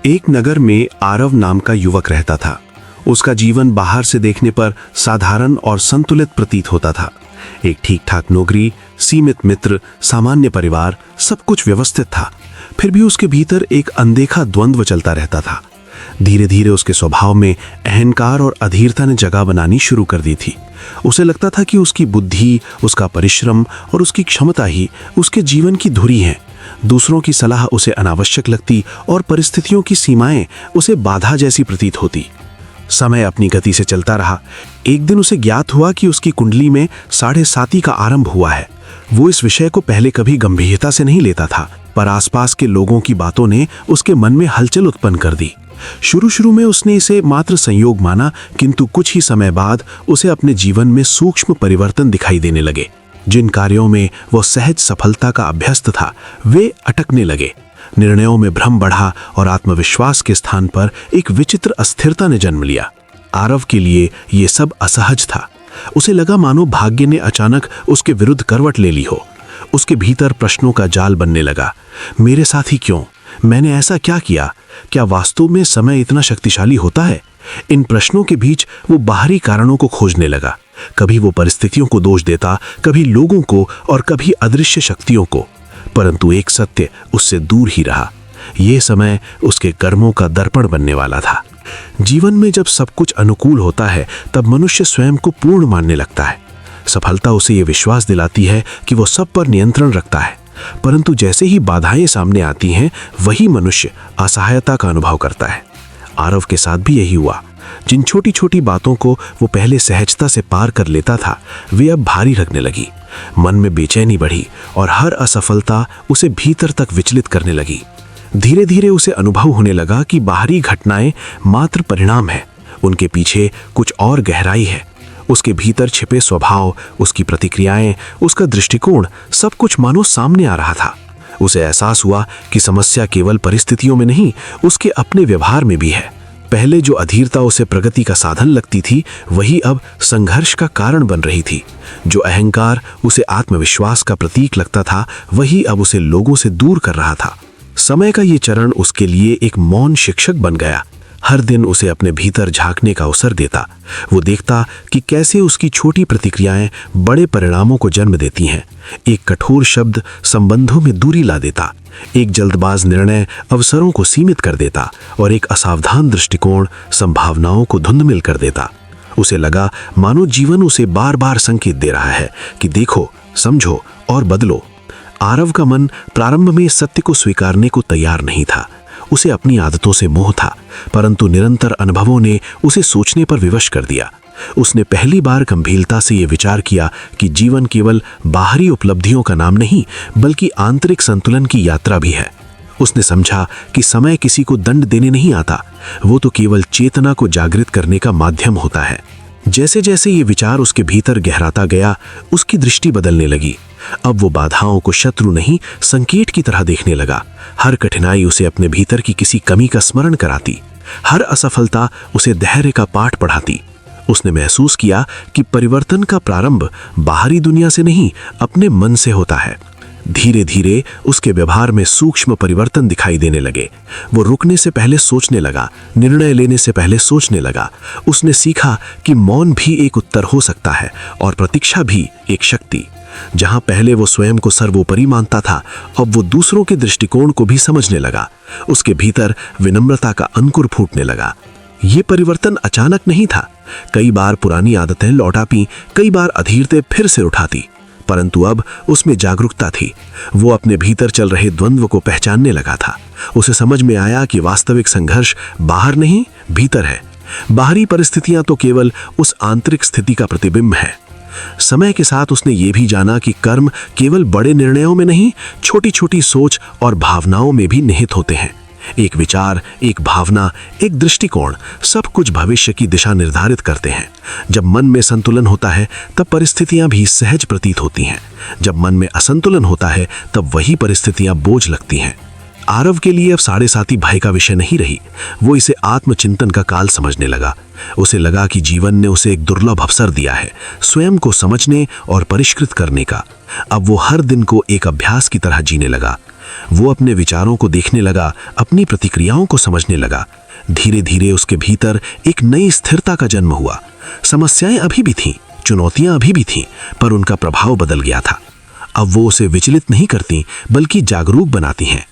एक नगर में आरव नाम का युवक रहता था। उसका जीवन बाहर से देखने पर साधारण और संतुलित प्रतीत होता था। एक ठीक ठाक नौकरी, सीमित मित्र, सामान्य परिवार, सब कुछ व्यवस्थित था। फिर भी उसके भीतर एक अनदेखा द्वंद्व चलता रहता था। धीरे धीरे उसके स्वभाव में अहंकार और अधीरता ने जगह बनानी शुरू कर दी थी। उसे लगता था कि उसकी बुद्धि, उसका परिश्रम और उसकी क्षमता ही उसके जीवन की धुरी हैं। दूसरों की सलाह उसे अनावश्यक लगती और परिस्थितियों की सीमाएं उसे बाधा जैसी प्रतीत होती। समय अपनी गति से चलता रहा। एक दिन उसे ज्ञात हुआ कि उसकी कुंडली में 7.5 का आरंभ हुआ है। वो इस विषय को पहले कभी गंभीरता से नहीं लेता था, पर आसपास के लोगों की बातों ने उसके मन में हलचल उत्पन्न कर दी। शुरू में उसने इसे मात्र संयोग माना, किंतु कुछ ही समय बाद उसे अपने जीवन में सूक्ष्म परिवर्तन दिखाई देने लगे। जिन कार्यों में वो सहज सफलता का अभ्यस्त था, वे अटकने लगे। निर्णयों में भ्रम बढ़ा और आत्मविश्वास के स्थान पर एक विचित्र अस्थिरता ने जन्म लिया। आरव के लिए ये सब असहज था। उसे लगा मानो भाग्य ने अचानक उसके विरुद्ध करवट ले ली हो। उसके भीतर प्रश्नों का जाल बनने लगा। मेरे साथ ही क्यों? मैंने ऐसा क्या किया? क्या वास्तव में समय इतना शक्तिशाली होता है? इन प्रश्नों के बीच वो बाहरी कारणों को खोजने लगा। कभी वो परिस्थितियों को दोष देता, कभी लोगों को और कभी अदृश्य शक्तियों को। परंतु एक सत्य उससे दूर ही रहा। ये समय उसके कर्मों का दर्पण बनने वाला था। जीवन में जब सब कुछ अनुकूल होता है, तब मनुष्य स्वयं को पूर्ण मानने लगता है। सफलता उसे ये विश्वास दिलाती है कि वो सब पर नियंत्रण रखता है। परंतु जैसे ही बाधाएं सामने आती हैं, वही मनुष्य असहायता का अनुभव करता है। आरव के साथ भी यही हुआ। जिन छोटी छोटी बातों को वो पहले सहजता से पार कर लेता था, वे अब भारी लगने लगी। मन में बेचैनी बढ़ी और हर असफलता उसे भीतर तक विचलित करने लगी। धीरे धीरे उसे अनुभव होने लगा कि बाहरी घटनाएं मात्र परिणाम है, उनके पीछे कुछ और गहराई है। उसके भीतर छिपे स्वभाव, उसकी प्रतिक्रियाएं, उसका दृष्टिकोण, सब कुछ मानो सामने आ रहा था। उसे एहसास हुआ कि समस्या केवल परिस्थितियों में नहीं, उसके अपने व्यवहार में भी है। पहले जो अधीरता उसे प्रगति का साधन लगती थी, वही अब संघर्ष का कारण बन रही थी। जो अहंकार उसे आत्मविश्वास का प्रतीक लगता था, वही अब उसे लोगों से दूर कर रहा था। समय का ये चरण उसके लिए एक मौन शिक्षक बन गया। हर दिन उसे अपने भीतर झांकने का अवसर देता। वो देखता कि कैसे उसकी छोटी प्रतिक्रियाएं बड़े परिणामों को जन्म देती हैं। एक कठोर शब्द संबंधों में दूरी ला देता, एक जल्दबाज निर्णय अवसरों को सीमित कर देता और एक असावधान दृष्टिकोण संभावनाओं को धुंधमिल कर देता। उसे लगा मानो जीवन उसे बार बार संकेत दे रहा है कि देखो, समझो और बदलो। आरव का मन प्रारंभ में सत्य को स्वीकारने को तैयार नहीं था। उसे अपनी आदतों से मोह था, परंतु निरंतर अनुभवों ने उसे सोचने पर विवश कर दिया। उसने पहली बार गंभीरता से यह विचार किया कि जीवन केवल बाहरी उपलब्धियों का नाम नहीं, बल्कि आंतरिक संतुलन की यात्रा भी है। उसने समझा कि समय किसी को दंड देने नहीं आता, वो तो केवल चेतना को जागृत करने का माध्यम होता है। जैसे जैसे ये विचार उसके भीतर गहराता गया, उसकी दृष्टि बदलने लगी। अब वो बाधाओं को शत्रु नहीं, संकेत की तरह देखने लगा। हर कठिनाई उसे अपने भीतर की किसी कमी का स्मरण कराती, हर असफलता उसे धैर्य का पाठ पढ़ाती। उसने महसूस किया कि परिवर्तन का प्रारंभ बाहरी दुनिया से नहीं, अपने मन से होता है। धीरे धीरे उसके व्यवहार में सूक्ष्म परिवर्तन दिखाई देने लगे। वो रुकने से पहले सोचने लगा, निर्णय लेने से पहले सोचने लगा। उसने सीखा कि मौन भी एक उत्तर हो सकता है और प्रतीक्षा भी एक शक्ति। जहां पहले वो स्वयं को सर्वोपरि मानता था, अब वो दूसरों के दृष्टिकोण को भी समझने लगा। उसके भीतर विनम्रता का अंकुर फूटने लगा। ये परिवर्तन अचानक नहीं था। कई बार पुरानी आदतें लौट आती, कई बार अधीरते फिर से उठाती, परंतु अब उसमें जागरूकता थी। वो अपने भीतर चल रहे द्वंद्व को पहचानने लगा था। उसे समझ में आया कि वास्तविक संघर्ष बाहर नहीं, भीतर है। बाहरी परिस्थितियां तो केवल उस आंतरिक स्थिति का प्रतिबिंब है। समय के साथ उसने ये भी जाना कि कर्म केवल बड़े निर्णयों में नहीं, छोटी छोटी सोच और भावनाओं में भी निहित होते हैं। एक विचार, एक भावना, एक दृष्टिकोण, सब कुछ भविष्य की दिशा निर्धारित करते हैं। जब मन में संतुलन होता है, तब परिस्थितियां भी सहज प्रतीत होती हैं। जब मन में असंतुलन होता है, तब वही परिस्थितियां बोझ लगती हैं। आरव के लिए अब 7.5 भय का विषय नहीं रही। वो इसे आत्मचिंतन का काल समझने लगा। उसे लगा कि जीवन ने उसे एक दुर्लभ अवसर दिया है, स्वयं को समझने और परिष्कृत करने का। अब वो हर दिन को एक अभ्यास की तरह जीने लगा। वो अपने विचारों को देखने लगा, अपनी प्रतिक्रियाओं को समझने लगा। धीरे धीरे उसके भीतर एक नई स्थिरता का जन्म हुआ। समस्याएं अभी भी थीं, चुनौतियां अभी भी थीं, पर उनका प्रभाव बदल गया था। अब वो उसे विचलित नहीं करती, बल्कि जागरूक बनाती हैं।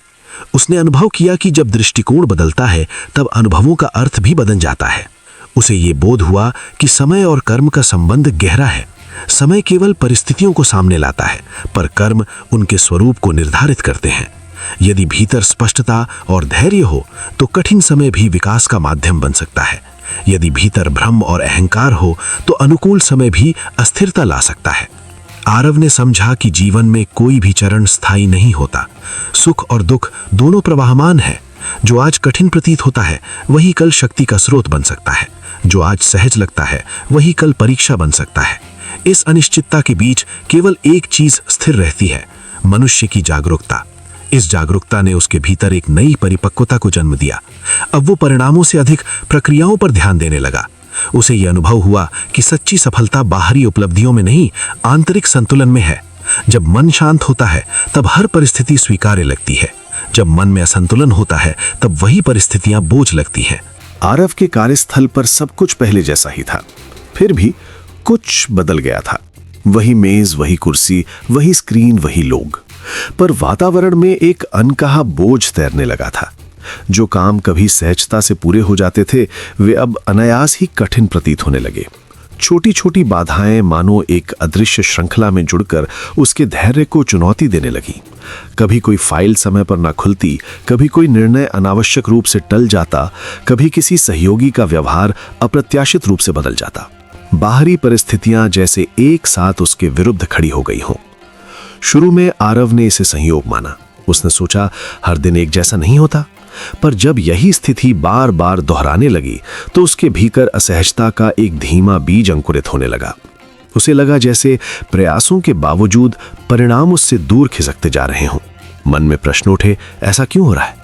उसने अनुभव किया कि जब दृष्टिकोण बदलता है, तब अनुभवों का अर्थ भी बदल जाता है। उसे ये बोध हुआ कि समय और कर्म का संबंध गहरा है। समय केवल परिस्थितियों को सामने लाता है, पर कर्म उनके स्वरूप को निर्धारित करते हैं। यदि भीतर स्पष्टता और धैर्य हो, तो कठिन समय भी विकास का माध्यम बन सकता है। यदि भीतर भ्रम और अहंकार हो, तो अनुकूल समय भी अस्थिरता ला सकता है। आरव ने समझा कि जीवन में कोई भी चरण स्थायी नहीं होता। सुख और दुख दोनों प्रवाहमान है। जो आज कठिन प्रतीत होता है, वही कल शक्ति का स्रोत बन सकता है। जो आज सहज लगता है, वही कल परीक्षा बन सकता है। इस अनिश्चितता के बीच केवल एक चीज स्थिर रहती है, मनुष्य की जागरूकता। इस जागरूकता ने उसके भीतर एक नई परिपक्वता को जन्म दिया। अब वो परिणामों से अधिक प्रक्रियाओं पर ध्यान देने लगा। उसे यह अनुभव हुआ कि सच्ची सफलता बाहरी उपलब्धियों में नहीं, आंतरिक संतुलन में है। जब मन शांत होता है, तब हर परिस्थिति स्वीकार्य लगती है। जब मन में असंतुलन होता है, तब वही परिस्थितियां बोझ लगती हैं। आरव के कार्यस्थल पर सब कुछ पहले जैसा ही था, फिर भी कुछ बदल गया था। वही मेज, वही कुर्सी, वही स्क्रीन, वही लोग, पर वातावरण में एक अनकहा बोझ तैरने लगा था। जो काम कभी सहजता से पूरे हो जाते थे, वे अब अनायास ही कठिन प्रतीत होने लगे। छोटी छोटी बाधाएं मानो एक अदृश्य श्रृंखला में जुड़कर उसके धैर्य को चुनौती देने लगी। कभी कोई फाइल समय पर न खुलती, कभी कोई निर्णय अनावश्यक रूप से टल जाता, कभी किसी सहयोगी का व्यवहार अप्रत्याशित रूप से बदल जाता। बाहरी परिस्थितियां जैसे एक साथ उसके विरुद्ध खड़ी हो गई हों। शुरू में आरव ने इसे संयोग माना। उसने सोचा हर दिन एक जैसा नहीं होता, पर जब यही स्थिति बार बार दोहराने लगी, तो उसके भीतर असहजता का एक धीमा बीज अंकुरित होने लगा। उसे लगा जैसे प्रयासों के बावजूद परिणाम उससे दूर खिसकते जा रहे हों। मन में प्रश्न उठे, ऐसा क्यों हो रहा है?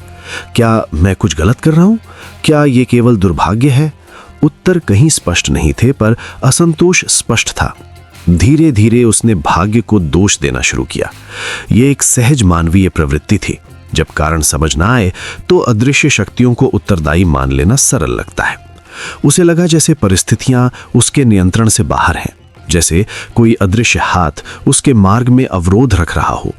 क्या मैं कुछ गलत कर रहा हूं? क्या ये केवल दुर्भाग्य है? उत्तर कहीं स्पष्ट नहीं थे, पर असंतोष स्पष्ट था। धीरे धीरे उसने भाग्य को दोष देना शुरू किया। यह एक सहज मानवीय प्रवृत्ति थी। जब कारण समझ ना आए, तो अदृश्य शक्तियों को उत्तरदायी मान लेना सरल लगता है। उसे लगा जैसे परिस्थितियां उसके नियंत्रण से बाहर हैं, जैसे कोई अदृश्य हाथ उसके मार्ग में अवरोध रख रहा हो।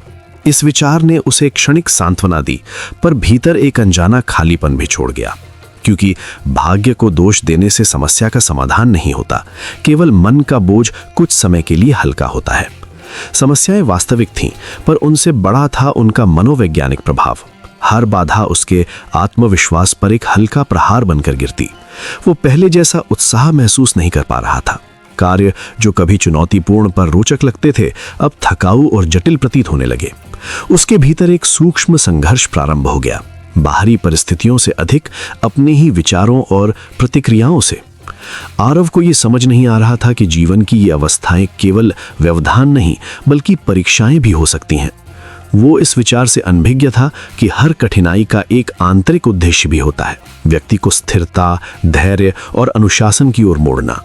इस विचार ने उसे क्षणिक सांत्वना दी, पर भीतर एक अनजाना खालीपन भी छोड़ गया। क्योंकि भाग्य को दोष देने से समस्या का समाधान नहीं होता, केवल मन का बोझ कुछ समय के लिए हल्का होता है। समस्याएं वास्तविक थीं, पर उनसे बड़ा था उनका मनोवैज्ञानिक प्रभाव। हर बाधा उसके आत्मविश्वास पर एक हल्का प्रहार बनकर गिरती। वो पहले जैसा उत्साह महसूस नहीं कर पा रहा था। कार्य जो कभी चुनौतीपूर्ण पर रोचक लगते थे, अब थकाऊ और जटिल प्रतीत होने लगे। उसके भीतर एक सूक्ष्म संघर्ष प्रारंभ हो गया, बाहरी परिस्थितियों से अधिक अपने ही विचारों और प्रतिक्रियाओं से। आरव को यह समझ नहीं आ रहा था कि जीवन की ये अवस्थाएं केवल व्यवधान नहीं, बल्कि परीक्षाएं भी हो सकती हैं। वो इस विचार से अनभिज्ञ था कि हर कठिनाई का एक आंतरिक उद्देश्य भी होता है, व्यक्ति को स्थिरता, धैर्य और अनुशासन की ओर मोड़ना।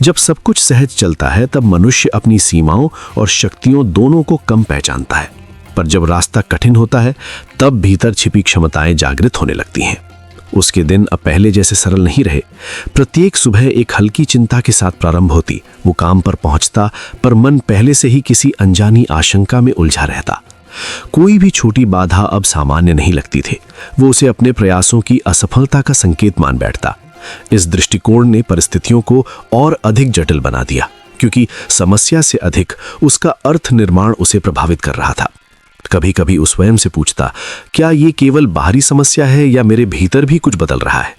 जब सब कुछ सहज चलता है, तब मनुष्य अपनी सीमाओं और शक्तियों दोनों को कम पहचानता है, पर जब रास्ता कठिन होता है, तब भीतर छिपी क्षमताएं जागृत होने लगती हैं। उसके दिन अब पहले जैसे सरल नहीं रहे। प्रत्येक सुबह एक हल्की चिंता के साथ प्रारंभ होती। वो काम पर पहुंचता, पर मन पहले से ही किसी अनजानी आशंका में उलझा रहता। कोई भी छोटी बाधा अब सामान्य नहीं लगती थी। वो उसे अपने प्रयासों की असफलता का संकेत मान बैठता। इस दृष्टिकोण ने परिस्थितियों को और अधिक जटिल बना दिया, क्योंकि समस्या से अधिक उसका अर्थ निर्माण उसे प्रभावित कर रहा था। कभी कभी वो स्वयं से पूछता, क्या ये केवल बाहरी समस्या है या मेरे भीतर भी कुछ बदल रहा है?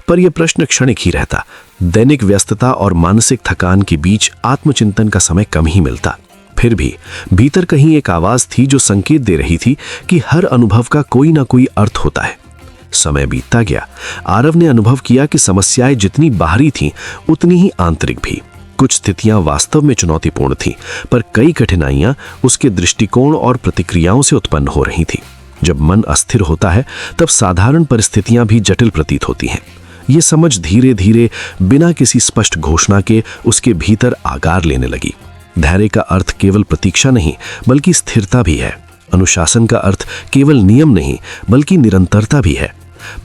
पर यह प्रश्न क्षणिक ही रहता। दैनिक व्यस्तता और मानसिक थकान के बीच आत्मचिंतन का समय कम ही मिलता। फिर भी भीतर कहीं एक आवाज थी जो संकेत दे रही थी कि हर अनुभव का कोई ना कोई अर्थ होता है। समय बीतता गया। आरव ने अनुभव किया कि समस्याएं जितनी बाहरी थीं, उतनी ही आंतरिक भी। कुछ स्थितियां वास्तव में चुनौतीपूर्ण थीं, पर कई कठिनाइयां उसके दृष्टिकोण और प्रतिक्रियाओं से उत्पन्न हो रही थीं। जब मन अस्थिर होता है, तब साधारण परिस्थितियां भी जटिल प्रतीत होती हैं। ये समझ धीरे धीरे बिना किसी स्पष्ट घोषणा के उसके भीतर आकार लेने लगी। धैर्य का अर्थ केवल प्रतीक्षा नहीं, बल्कि स्थिरता भी है। अनुशासन का अर्थ केवल नियम नहीं बल्कि निरंतरता भी है।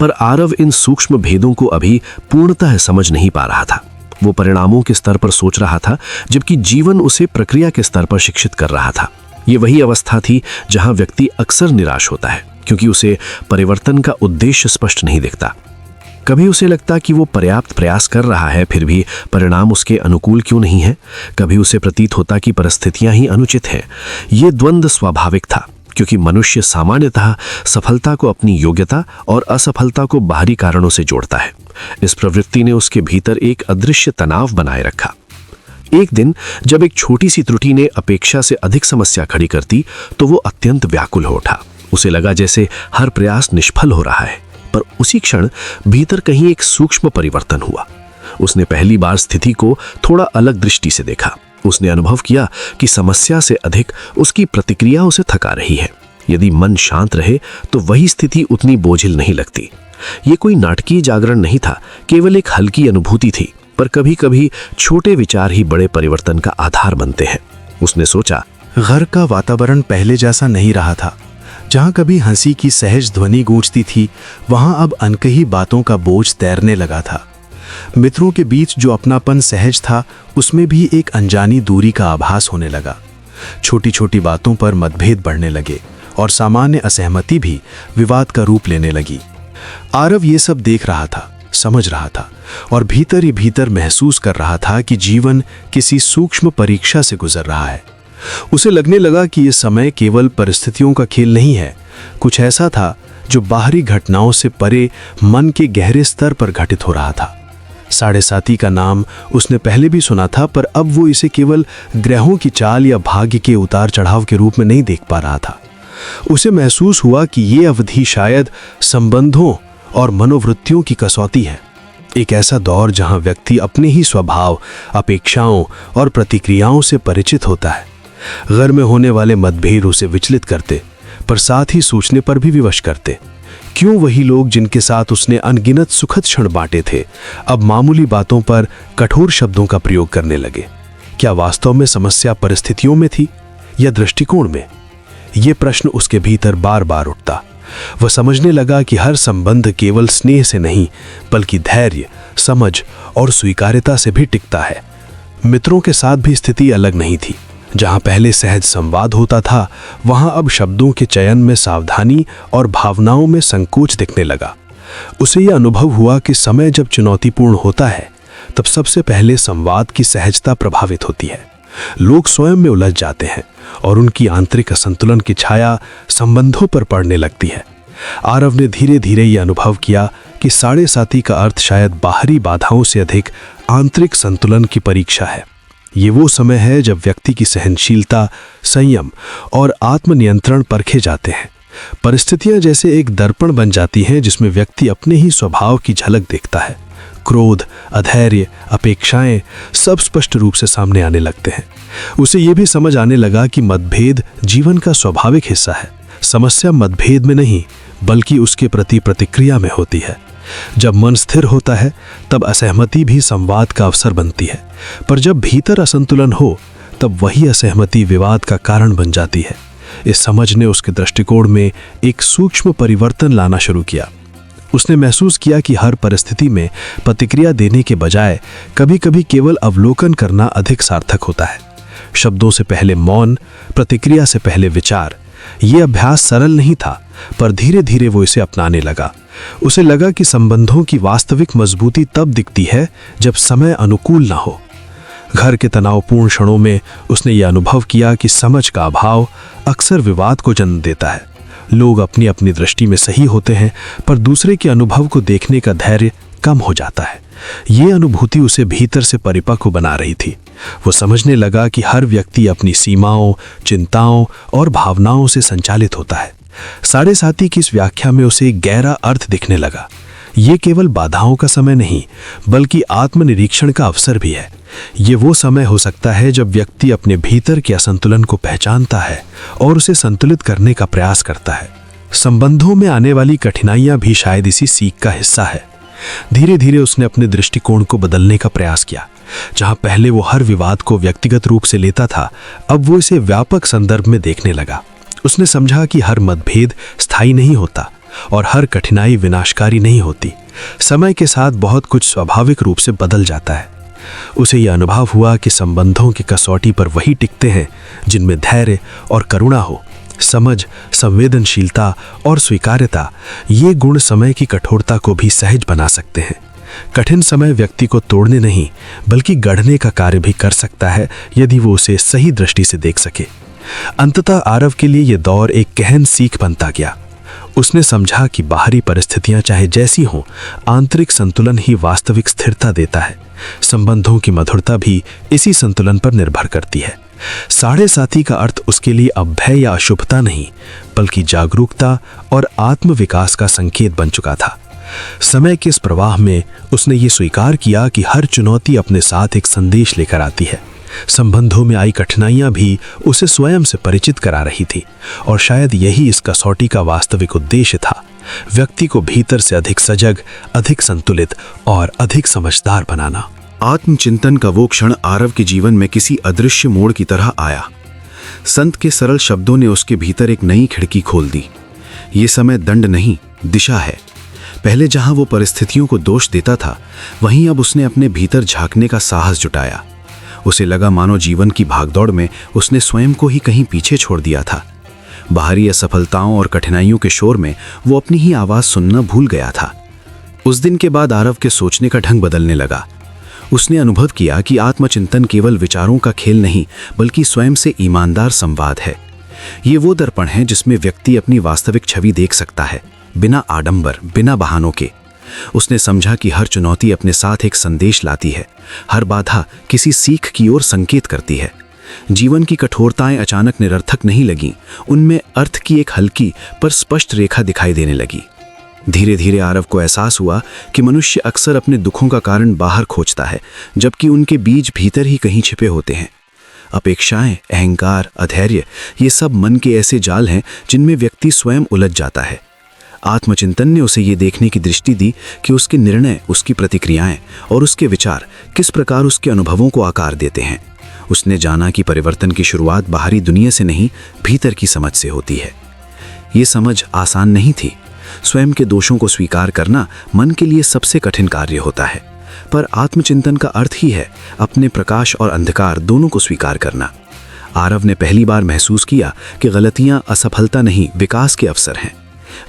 पर आरव इन सूक्ष्म भेदों को अभी पूर्णतः समझ नहीं पा रहा था। वो परिणामों के स्तर पर सोच रहा था, जबकि जीवन उसे प्रक्रिया के स्तर पर शिक्षित कर रहा था। ये वही अवस्था थी जहां व्यक्ति अक्सर निराश होता है, क्योंकि उसे परिवर्तन का उद्देश्य स्पष्ट नहीं दिखता। कभी उसे लगता कि वो पर्याप्त प्रयास कर रहा है, फिर भी परिणाम उसके अनुकूल क्यों नहीं है। कभी उसे प्रतीत होता कि परिस्थितियां ही अनुचित हैं। ये द्वंद्व स्वाभाविक था, क्योंकि मनुष्य सामान्यतः सफलता को अपनी योग्यता और असफलता को बाहरी कारणों से जोड़ता है। इस प्रवृत्ति ने उसके भीतर एक अदृश्य तनाव बनाए रखा। एक दिन जब एक छोटी सी त्रुटि ने अपेक्षा से अधिक समस्या खड़ी कर दी, तो वो अत्यंत व्याकुल हो उठा। उसे लगा जैसे हर प्रयास निष्फल हो रहा है। पर उसी क्षण भीतर कहीं एक सूक्ष्म परिवर्तन हुआ। उसने पहली बार स्थिति को थोड़ा अलग दृष्टि से देखा। उसने अनुभव किया कि समस्या से अधिक उसकी प्रतिक्रिया उसे थका रही है। यदि मन शांत रहे तो वही स्थिति उतनी बोझिल नहीं लगती। ये कोई नाटकीय जागरण नहीं था, केवल एक हल्की अनुभूति थी। पर कभी कभी छोटे विचार ही बड़े परिवर्तन का आधार बनते हैं। उसने सोचा, घर का वातावरण पहले जैसा नहीं रहा था। जहां कभी हंसी की सहज ध्वनि गूंजती थी, वहां अब अनकही बातों का बोझ तैरने लगा था। मित्रों के बीच जो अपनापन सहज था, उसमें भी एक अनजानी दूरी का आभास होने लगा। छोटी छोटी बातों पर मतभेद बढ़ने लगे और सामान्य असहमति भी विवाद का रूप लेने लगी। आरव ये सब देख रहा था, समझ रहा था और भीतर ही भीतर महसूस कर रहा था कि जीवन किसी सूक्ष्म परीक्षा से गुजर रहा है। उसे लगने लगा कि यह समय केवल परिस्थितियों का खेल नहीं है, कुछ ऐसा था जो बाहरी घटनाओं से परे मन के गहरे स्तर पर घटित हो रहा था। साढ़े साती का नाम उसने पहले भी सुना था, पर अब वो इसे केवल ग्रहों की चाल या भाग्य के उतार चढ़ाव के रूप में नहीं देख पा रहा था। उसे महसूस हुआ कि ये अवधि शायद संबंधों और मनोवृत्तियों की कसौटी है। एक ऐसा दौर जहां व्यक्ति अपने ही स्वभाव, अपेक्षाओं और प्रतिक्रियाओं से परिचित होता है। घर में होने वाले मतभेद उसे विचलित करते, पर साथ ही सोचने पर भी विवश करते। क्यों वही लोग जिनके साथ उसने अनगिनत सुखद क्षण बांटे थे, अब मामूली बातों पर कठोर शब्दों का प्रयोग करने लगे? क्या वास्तव में समस्या परिस्थितियों में थी या दृष्टिकोण में? ये प्रश्न उसके भीतर बार बार उठता। वह समझने लगा कि हर संबंध केवल स्नेह से नहीं, बल्कि धैर्य, समझ और स्वीकार्यता से भी टिकता है। मित्रों के साथ भी स्थिति अलग नहीं थी। जहां पहले सहज संवाद होता था, वहां अब शब्दों के चयन में सावधानी और भावनाओं में संकोच दिखने लगा। उसे यह अनुभव हुआ कि समय जब चुनौतीपूर्ण होता है, तब सबसे पहले संवाद की सहजता प्रभावित होती है। लोग स्वयं में उलझ जाते हैं और उनकी आंतरिक असंतुलन की छाया संबंधों पर पड़ने लगती है। आरव ने धीरे धीरे यह अनुभव किया कि साढ़े साती का अर्थ शायद बाहरी बाधाओं से अधिक आंतरिक संतुलन की परीक्षा है। ये वो समय है जब व्यक्ति की सहनशीलता, संयम और आत्मनियंत्रण परखे जाते हैं। परिस्थितियां जैसे एक दर्पण बन जाती हैं जिसमें व्यक्ति अपने ही स्वभाव की झलक देखता है। क्रोध, अधैर्य, अपेक्षाएं सब स्पष्ट रूप से सामने आने लगते हैं। उसे यह भी समझ आने लगा कि मतभेद जीवन का स्वाभाविक हिस्सा है। समस्या मतभेद में नहीं, बल्कि उसके प्रति प्रतिक्रिया में होती है। जब मन स्थिर होता है, तब असहमति भी संवाद का अवसर बनती है, पर जब भीतर असंतुलन हो, तब वही असहमति विवाद का कारण बन जाती है। इस समझ ने उसके दृष्टिकोण में एक सूक्ष्म परिवर्तन लाना शुरू किया। उसने महसूस किया कि हर परिस्थिति में प्रतिक्रिया देने के बजाय कभी कभी केवल अवलोकन करना अधिक सार्थक होता है। शब्दों से पहले मौन, प्रतिक्रिया से पहले विचार। ये अभ्यास सरल नहीं था, पर धीरे धीरे वो इसे अपनाने लगा। उसे लगा कि संबंधों की वास्तविक मजबूती तब दिखती है जब समय अनुकूल ना हो। घर के तनावपूर्ण क्षणों में उसने ये अनुभव किया कि समझ का अभाव अक्सर विवाद को जन्म देता है। लोग अपनी अपनी दृष्टि में सही होते हैं, पर दूसरे के अनुभव को देखने का धैर्य कम हो जाता है। ये अनुभूति उसे भीतर से परिपक्व बना रही थी। वो समझने लगा कि हर व्यक्ति अपनी सीमाओं, चिंताओं और भावनाओं से संचालित होता है। साढ़े साती की इस व्याख्या में उसे एक गहरा अर्थ दिखने लगा। ये केवल बाधाओं का समय नहीं, बल्कि आत्मनिरीक्षण का अवसर भी है। ये वो समय हो सकता है जब व्यक्ति अपने भीतर के असंतुलन को पहचानता है और उसे संतुलित करने का प्रयास करता है। संबंधों में आने वाली कठिनाइयां भी शायद इसी सीख का हिस्सा है। धीरे धीरे उसने अपने दृष्टिकोण को बदलने का प्रयास किया। जहां पहले वो हर विवाद को व्यक्तिगत रूप से लेता था, अब वो इसे व्यापक संदर्भ में देखने लगा। उसने समझा कि हर मतभेद स्थायी नहीं होता और हर कठिनाई विनाशकारी नहीं होती। समय के साथ बहुत कुछ स्वाभाविक रूप से बदल जाता है। उसे यह अनुभव हुआ कि संबंधों की कसौटी पर वही टिकते हैं जिनमें धैर्य और करुणा हो। समझ, संवेदनशीलता और स्वीकार्यता, ये गुण समय की कठोरता को भी सहज बना सकते हैं। कठिन समय व्यक्ति को तोड़ने नहीं बल्कि गढ़ने का कार्य भी कर सकता है यदि वो उसे सही दृष्टि से देख सके। अंततः आरव के लिए यह दौर एक गहन सीख बनता गया। उसने समझा कि बाहरी परिस्थितियां चाहे जैसी हों, आंतरिक संतुलन ही वास्तविक स्थिरता देता है। संबंधों की मधुरता भी इसी संतुलन पर निर्भर करती है। साढ़े साथी का अर्थ उसके लिए अब भय या अशुभता नहीं बल्कि जागरूकता और आत्मविकास का संकेत बन चुका था। समय के इस प्रवाह में उसने ये स्वीकार किया कि हर चुनौती अपने साथ एक संदेश लेकर आती है। संबंधों में आई कठिनाइयां भी उसे स्वयं से परिचित करा रही थी और शायद यही इस कसौटी का वास्तविक उद्देश्य था, व्यक्ति को भीतर से अधिक सजग, अधिक संतुलित और अधिक समझदार बनाना। आत्मचिंतन का वो क्षण आरव के जीवन में किसी अदृश्य मोड़ की तरह आया। संत के सरल शब्दों ने उसके भीतर एक नई खिड़की खोल दी। ये समय दंड नहीं, दिशा है। पहले जहां वो परिस्थितियों को दोष देता था, वहीं अब उसने अपने भीतर झांकने का साहस जुटाया। उसे लगा मानो जीवन की भागदौड़ में उसने स्वयं को ही कहीं पीछे छोड़ दिया था। बाहरी असफलताओं और कठिनाइयों के शोर में वो अपनी ही आवाज सुनना भूल गया था। उस दिन के बाद आरव के सोचने का ढंग बदलने लगा। उसने अनुभव किया कि आत्मचिंतन केवल विचारों का खेल नहीं बल्कि स्वयं से ईमानदार संवाद है। ये वो दर्पण है जिसमें व्यक्ति अपनी वास्तविक छवि देख सकता है, बिना आडंबर, बिना बहानों के। उसने समझा कि हर चुनौती अपने साथ एक संदेश लाती है, हर बाधा किसी सीख की ओर संकेत करती है। जीवन की कठोरताएं अचानक निरर्थक नहीं लगीं, उनमें अर्थ की एक हल्की पर स्पष्ट रेखा दिखाई देने लगी। धीरे धीरे आरव को एहसास हुआ कि मनुष्य अक्सर अपने दुखों का कारण बाहर खोजता है, जबकि उनके बीज भीतर ही कहीं छिपे होते हैं। अपेक्षाएं, अहंकार, अधैर्य, ये सब मन के ऐसे जाल हैं जिनमें व्यक्ति स्वयं उलझ जाता है। आत्मचिंतन ने उसे ये देखने की दृष्टि दी कि उसके निर्णय, उसकी प्रतिक्रियाएं और उसके विचार किस प्रकार उसके अनुभवों को आकार देते हैं। उसने जाना कि परिवर्तन की शुरुआत बाहरी दुनिया से नहीं, भीतर की समझ से होती है। ये समझ आसान नहीं थी। स्वयं के दोषों को स्वीकार करना मन के लिए सबसे कठिन कार्य होता है, पर आत्मचिंतन का अर्थ ही है अपने प्रकाश और अंधकार दोनों को स्वीकार करना। आरव ने पहली बार महसूस किया कि गलतियां असफलता नहीं, विकास के अवसर हैं।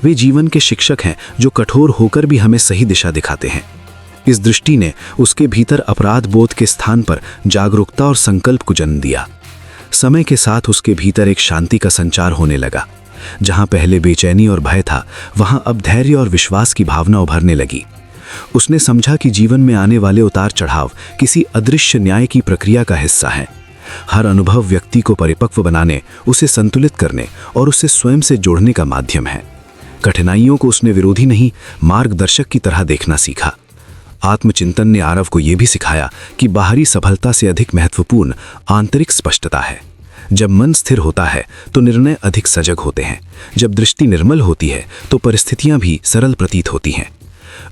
वे जीवन के शिक्षक हैं जो कठोर होकर भी हमें सही दिशा दिखाते हैं। इस दृष्टि ने उसके भीतर अपराध बोध के स्थान पर जागरूकता और संकल्प को जन्म दिया। समय के साथ उसके भीतर एक शांति का संचार होने लगा। जहां पहले बेचैनी और भय था, वहां अब धैर्य और विश्वास की भावना उभरने लगी। उसने समझा कि जीवन में आने वाले उतार चढ़ाव किसी अदृश्य न्याय की प्रक्रिया का हिस्सा है। हर अनुभव व्यक्ति को परिपक्व बनाने, उसे संतुलित करने और उसे स्वयं से जोड़ने का माध्यम है। कठिनाइयों को उसने विरोधी नहीं, मार्गदर्शक की तरह देखना सीखा। आत्मचिंतन ने आरव को यह भी सिखाया कि बाहरी सफलता से अधिक महत्वपूर्ण आंतरिक स्पष्टता है। जब मन स्थिर होता है तो निर्णय अधिक सजग होते हैं। जब दृष्टि निर्मल होती है तो परिस्थितियां भी सरल प्रतीत होती हैं।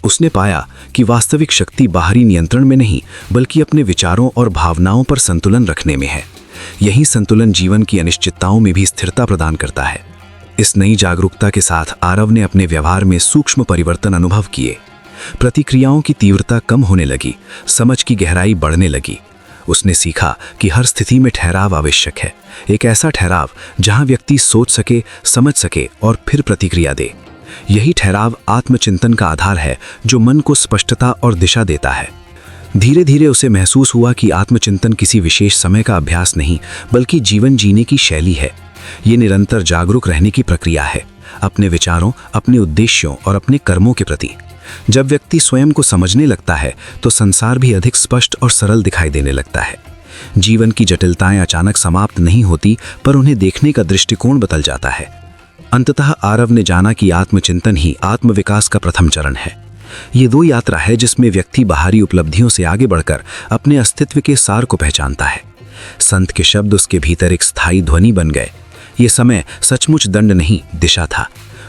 उसने पाया कि वास्तविक शक्ति बाहरी नियंत्रण में नहीं बल्कि अपने विचारों और भावनाओं पर संतुलन रखने में है। यही संतुलन जीवन की अनिश्चितताओं में भी स्थिरता प्रदान करता है। इस नई जागरूकता के साथ आरव ने अपने व्यवहार में सूक्ष्म परिवर्तन अनुभव किए। प्रतिक्रियाओं की तीव्रता कम होने लगी, समझ की गहराई बढ़ने लगी। उसने सीखा कि हर स्थिति में ठहराव आवश्यक है, एक ऐसा ठहराव जहां व्यक्ति सोच सके, समझ सके और फिर प्रतिक्रिया दे। यही ठहराव आत्मचिंतन का आधार है जो मन को स्पष्टता और दिशा देता है। धीरे धीरे उसे महसूस हुआ कि आत्मचिंतन किसी विशेष समय का अभ्यास नहीं बल्कि जीवन जीने की शैली है। ये निरंतर जागरूक रहने की प्रक्रिया है, अपने विचारों, अपने उद्देश्यों और अपने कर्मों के प्रति। जब व्यक्ति स्वयं को समझने लगता है तो संसार भी अधिक स्पष्ट और सरल दिखाई देने लगता है। जीवन की जटिलताएं अचानक समाप्त नहीं होती, पर उन्हें देखने का दृष्टिकोण बदल जाता है। अंततः आरव ने जाना कि आत्मचिंतन ही आत्मविकास का प्रथम चरण है। ये वो यात्रा है जिसमें व्यक्ति बाहरी उपलब्धियों से आगे बढ़कर अपने अस्तित्व के सार को पहचानता है। संत के शब्द उसके भीतर एक स्थायी ध्वनि बन गए। ये समय सचमुच दंड नहीं, दिशा था।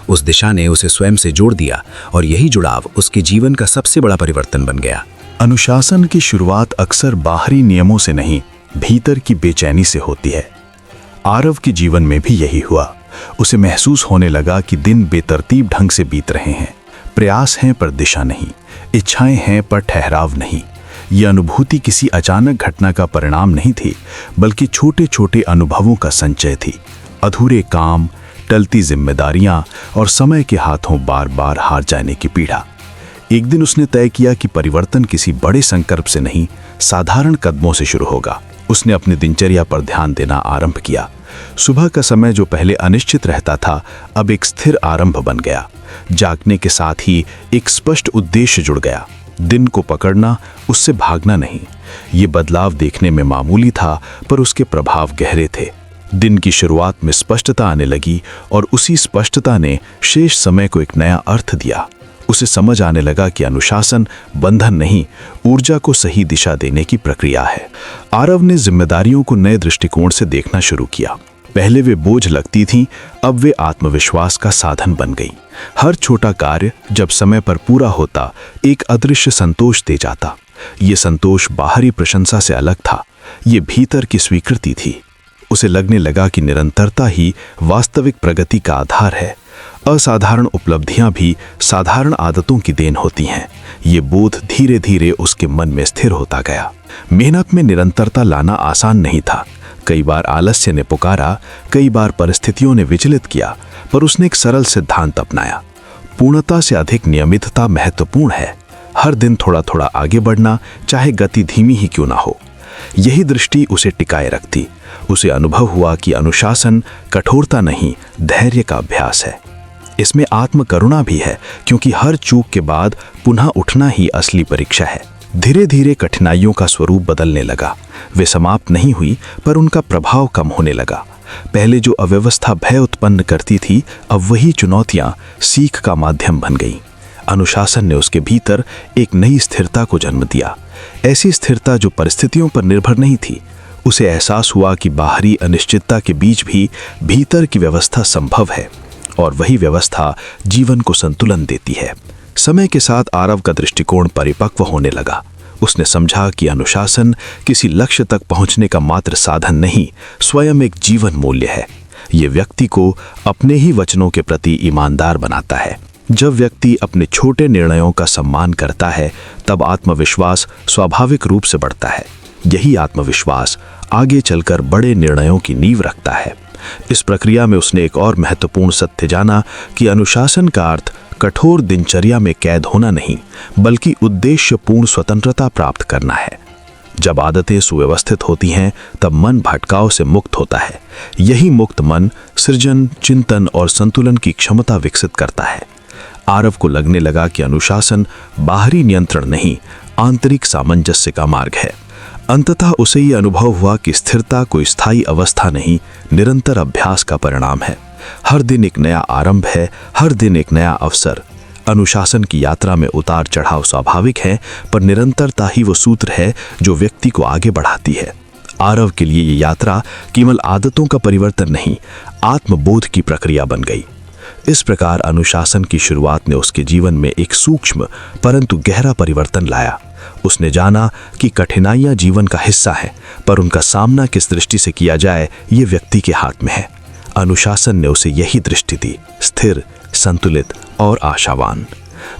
उस दिशा ने उसे स्वयं से जोड़ दिया और यही जुड़ाव उसके जीवन का सबसे बड़ा परिवर्तन बन गया। अनुशासन की शुरुआत अक्सर बाहरी नियमों से नहीं, भीतर की बेचैनी से होती है। आरव के जीवन में भी यही हुआ। उसे महसूस होने लगा कि दिन बेतरतीब ढंग से बीत रहे हैं। प्रयास हैं पर दिशा नहीं, इच्छाएं हैं पर ठहराव नहीं। यह अनुभूति किसी अचानक घटना का परिणाम नहीं थी, बल्कि छोटे छोटे अनुभवों का संचय थी। अधूरे काम, टलती जिम्मेदारियां और समय के हाथों बार बार हार जाने की पीड़ा। एक दिन उसने तय किया कि परिवर्तन किसी बड़े संकल्प से नहीं, साधारण कदमों से शुरू होगा। उसने अपनी दिनचर्या पर ध्यान देना आरंभ किया। सुबह का समय जो पहले अनिश्चित रहता था, अब एक स्थिर आरंभ बन गया। जागने के साथ ही एक स्पष्ट उद्देश्य जुड़ गया, दिन को पकड़ना, उससे भागना नहीं। ये बदलाव देखने में मामूली था, पर उसके प्रभाव गहरे थे। दिन की शुरुआत में स्पष्टता आने लगी और उसी स्पष्टता ने शेष समय को एक नया अर्थ दिया। उसे समझ आने लगा कि अनुशासन बंधन नहीं, ऊर्जा को सही दिशा देने की प्रक्रिया है। आरव ने जिम्मेदारियों को नए दृष्टिकोण से देखना शुरू किया। पहले वे बोझ लगती थीं, अब वे आत्मविश्वास का साधन बन गई। हर छोटा कार्य जब समय पर पूरा होता, एक अदृश्य संतोष दे जाता। ये संतोष बाहरी प्रशंसा से अलग था, ये भीतर की स्वीकृति थी। उसे लगने लगा कि निरंतरता ही वास्तविक प्रगति का आधार है। असाधारण उपलब्धियां भी साधारण आदतों की देन होती हैं। ये बोध धीरे धीरे उसके मन में स्थिर होता गया। मेहनत में निरंतरता लाना आसान नहीं था। कई बार आलस्य ने पुकारा, कई बार परिस्थितियों ने विचलित किया, पर उसने एक सरल सिद्धांत अपनाया। पूर्णता से अधिक नियमितता महत्वपूर्ण है। हर दिन थोड़ा थोड़ा आगे बढ़ना, चाहे गति धीमी ही क्यों ना हो। यही दृष्टि उसे टिकाए रखती। उसे अनुभव हुआ कि अनुशासन कठोरता नहीं, धैर्य का अभ्यास है। इसमें आत्मकरुणा भी है, क्योंकि हर चूक के बाद पुनः उठना ही असली परीक्षा है। धीरे धीरे कठिनाइयों का स्वरूप बदलने लगा। वे समाप्त नहीं हुई, पर उनका प्रभाव कम होने लगा। पहले जो अव्यवस्था भय उत्पन्न करती थी, अब वही चुनौतियां सीख का माध्यम बन गईं। अनुशासन ने उसके भीतर एक नई स्थिरता को जन्म दिया, ऐसी स्थिरता जो परिस्थितियों पर निर्भर नहीं थी। उसे एहसास हुआ कि बाहरी अनिश्चितता के बीच भी भीतर की व्यवस्था संभव है, और वही व्यवस्था जीवन को संतुलन देती है। समय के साथ आरव का दृष्टिकोण परिपक्व होने लगा। उसने समझा कि अनुशासन किसी लक्ष्य तक पहुंचने का मात्र साधन नहीं, स्वयं एक जीवन मूल्य है। ये व्यक्ति को अपने ही वचनों के प्रति ईमानदार बनाता है। जब व्यक्ति अपने छोटे निर्णयों का सम्मान करता है, तब आत्मविश्वास स्वाभाविक रूप से बढ़ता है। यही आत्मविश्वास आगे चलकर बड़े निर्णयों की नींव रखता है। इस प्रक्रिया में उसने एक और महत्वपूर्ण सत्य जाना कि अनुशासन का अर्थ कठोर दिनचर्या में कैद होना नहीं, बल्कि उद्देश्यपूर्ण स्वतंत्रता प्राप्त करना है। जब आदतें सुव्यवस्थित होती हैं, तब मन भटकाव से मुक्त होता है। यही मुक्त मन सृजन, चिंतन और संतुलन की क्षमता विकसित करता है। आरव को लगने लगा कि अनुशासन बाहरी नियंत्रण नहीं, आंतरिक सामंजस्य का मार्ग है। अंततः उसे ये अनुभव हुआ कि स्थिरता कोई स्थायी अवस्था नहीं, निरंतर अभ्यास का परिणाम है। हर दिन एक नया आरंभ है, हर दिन एक नया अवसर। अनुशासन की यात्रा में उतार चढ़ाव स्वाभाविक है, पर निरंतरता ही वो सूत्र है जो व्यक्ति को आगे बढ़ाती है। आरव के लिए ये यात्रा केवल आदतों का परिवर्तन नहीं, आत्मबोध की प्रक्रिया बन गई। इस प्रकार अनुशासन की शुरुआत ने उसके जीवन में एक सूक्ष्म परंतु गहरा परिवर्तन लाया। उसने जाना कि कठिनाइयां जीवन का हिस्सा हैं, पर उनका सामना किस दृष्टि से किया जाए, ये व्यक्ति के हाथ में है। अनुशासन ने उसे यही दृष्टि दी, स्थिर, संतुलित और आशावान।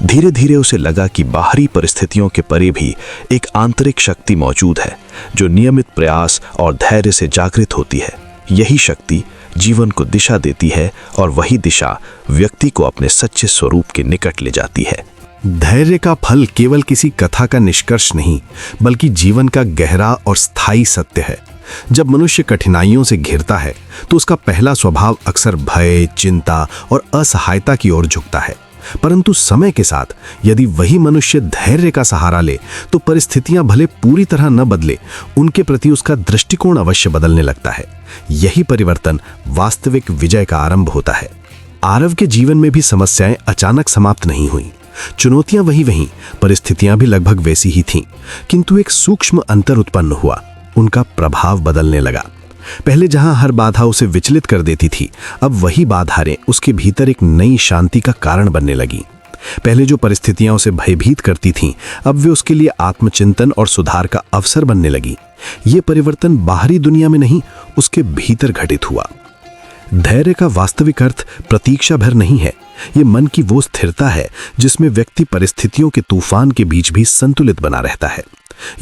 धीरे धीरे उसे लगा कि बाहरी परिस्थितियों के परे भी एक आंतरिक शक्ति मौजूद है, जो नियमित प्रयास और धैर्य से जागृत होती है। यही शक्ति जीवन को दिशा देती है, और वही दिशा व्यक्ति को अपने सच्चे स्वरूप के निकट ले जाती है। धैर्य का फल केवल किसी कथा का निष्कर्ष नहीं, बल्कि जीवन का गहरा और स्थायी सत्य है। जब मनुष्य कठिनाइयों से घिरता है, तो उसका पहला स्वभाव अक्सर भय, चिंता और असहायता की ओर झुकता है। परंतु समय के साथ यदि वही मनुष्य धैर्य का सहारा ले, तो परिस्थितियां भले पूरी तरह न बदले, उनके प्रति उसका दृष्टिकोण अवश्य बदलने लगता है। यही परिवर्तन वास्तविक विजय का आरंभ होता है। आरव के जीवन में भी समस्याएं अचानक समाप्त नहीं हुई। चुनौतियां वही, परिस्थितियां भी लगभग वैसी ही थीं, किंतु एक सूक्ष्म अंतर उत्पन्न हुआ। उनका प्रभाव बदलने लगा। पहले जहां हर बाधा उसे विचलित कर देती थी, अब वही बाधाएं उसके भीतर एक नई शांति का कारण बनने लगी। पहले जो परिस्थितियां उसे भयभीत करती थीं, अब वे उसके लिए आत्मचिंतन और सुधार का अवसर बनने लगी। ये परिवर्तन बाहरी दुनिया में नहीं, उसके भीतर घटित हुआ। धैर्य का वास्तविक अर्थ प्रतीक्षा भर नहीं है। ये मन की वो स्थिरता है जिसमें व्यक्ति परिस्थितियों के तूफान के बीच भी संतुलित बना रहता है।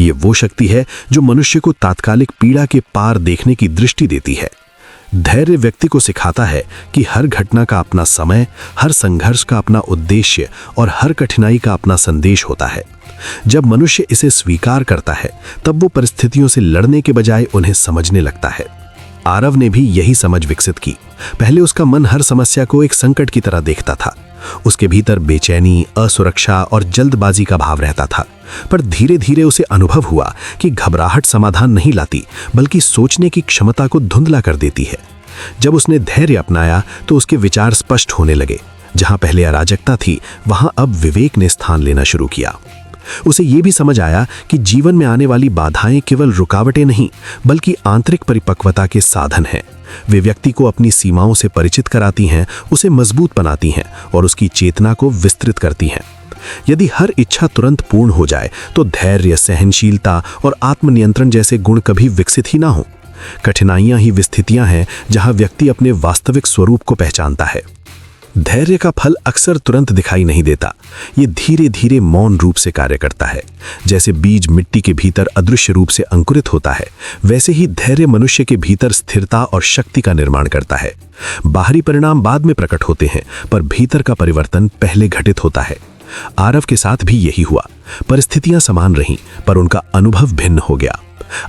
ये वो शक्ति है जो मनुष्य को तात्कालिक पीड़ा के पार देखने की दृष्टि देती है। धैर्य व्यक्ति को सिखाता है कि हर घटना का अपना समय, हर संघर्ष का अपना उद्देश्य और हर कठिनाई का अपना संदेश होता है। जब मनुष्य इसे स्वीकार करता है तब वो परिस्थितियों से लड़ने के बजाय उन्हें समझने लगता है। आरव ने भी यही समझ विकसित की। पहले उसका मन हर समस्या को एक संकट की तरह देखता था। उसके भीतर बेचैनी, असुरक्षा और जल्दबाजी का भाव रहता था। पर धीरे धीरे उसे अनुभव हुआ कि घबराहट समाधान नहीं लाती, बल्कि सोचने की क्षमता को धुंधला कर देती है। जब उसने धैर्य अपनाया तो उसके विचार स्पष्ट होने लगे। जहां पहले अराजकता थी, वहां अब विवेक ने स्थान लेना शुरू किया। उसे ये भी समझ आया कि जीवन में आने वाली बाधाएं केवल रुकावटें नहीं, बल्कि आंतरिक परिपक्वता के साधन हैं। वे व्यक्ति को अपनी सीमाओं से परिचित कराती हैं, उसे मजबूत बनाती हैं और उसकी चेतना को विस्तृत करती हैं। यदि हर इच्छा तुरंत पूर्ण हो जाए तो धैर्य, सहनशीलता और आत्मनियंत्रण जैसे गुण कभी विकसित ही ना हो। कठिनाइयां ही वे स्थितियां हैं जहां व्यक्ति अपने वास्तविक स्वरूप को पहचानता है। धैर्य का फल अक्सर तुरंत दिखाई नहीं देता। ये धीरे धीरे मौन रूप से कार्य करता है। जैसे बीज मिट्टी के भीतर अदृश्य रूप से अंकुरित होता है, वैसे ही धैर्य मनुष्य के भीतर स्थिरता और शक्ति का निर्माण करता है। बाहरी परिणाम बाद में प्रकट होते हैं, पर भीतर का परिवर्तन पहले घटित होता है। आरव के साथ भी यही हुआ। परिस्थितियां समान रहीं, पर उनका अनुभव भिन्न हो गया।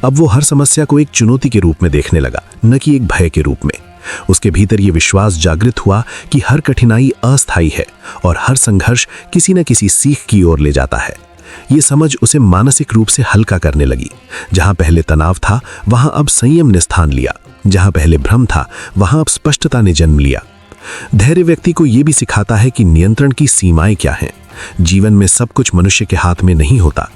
अब वो हर समस्या को एक चुनौती के रूप में देखने लगा, न कि एक भय के रूप में। उसके भीतर ये विश्वास जागृत हुआ कि हर कठिनाई अस्थायी है और हर संघर्ष किसी न किसी सीख की ओर ले जाता है। ये समझ उसे मानसिक रूप से हल्का करने लगी। जहां पहले तनाव था, वहां अब संयम ने स्थान लिया। जहां पहले भ्रम था, वहां अब स्पष्टता ने जन्म लिया। धैर्य व्यक्ति को यह भी सिखाता है कि नियंत्रण की सीमाएं क्या हैं। जीवन में सब कुछ मनुष्य के हाथ में नहीं होता।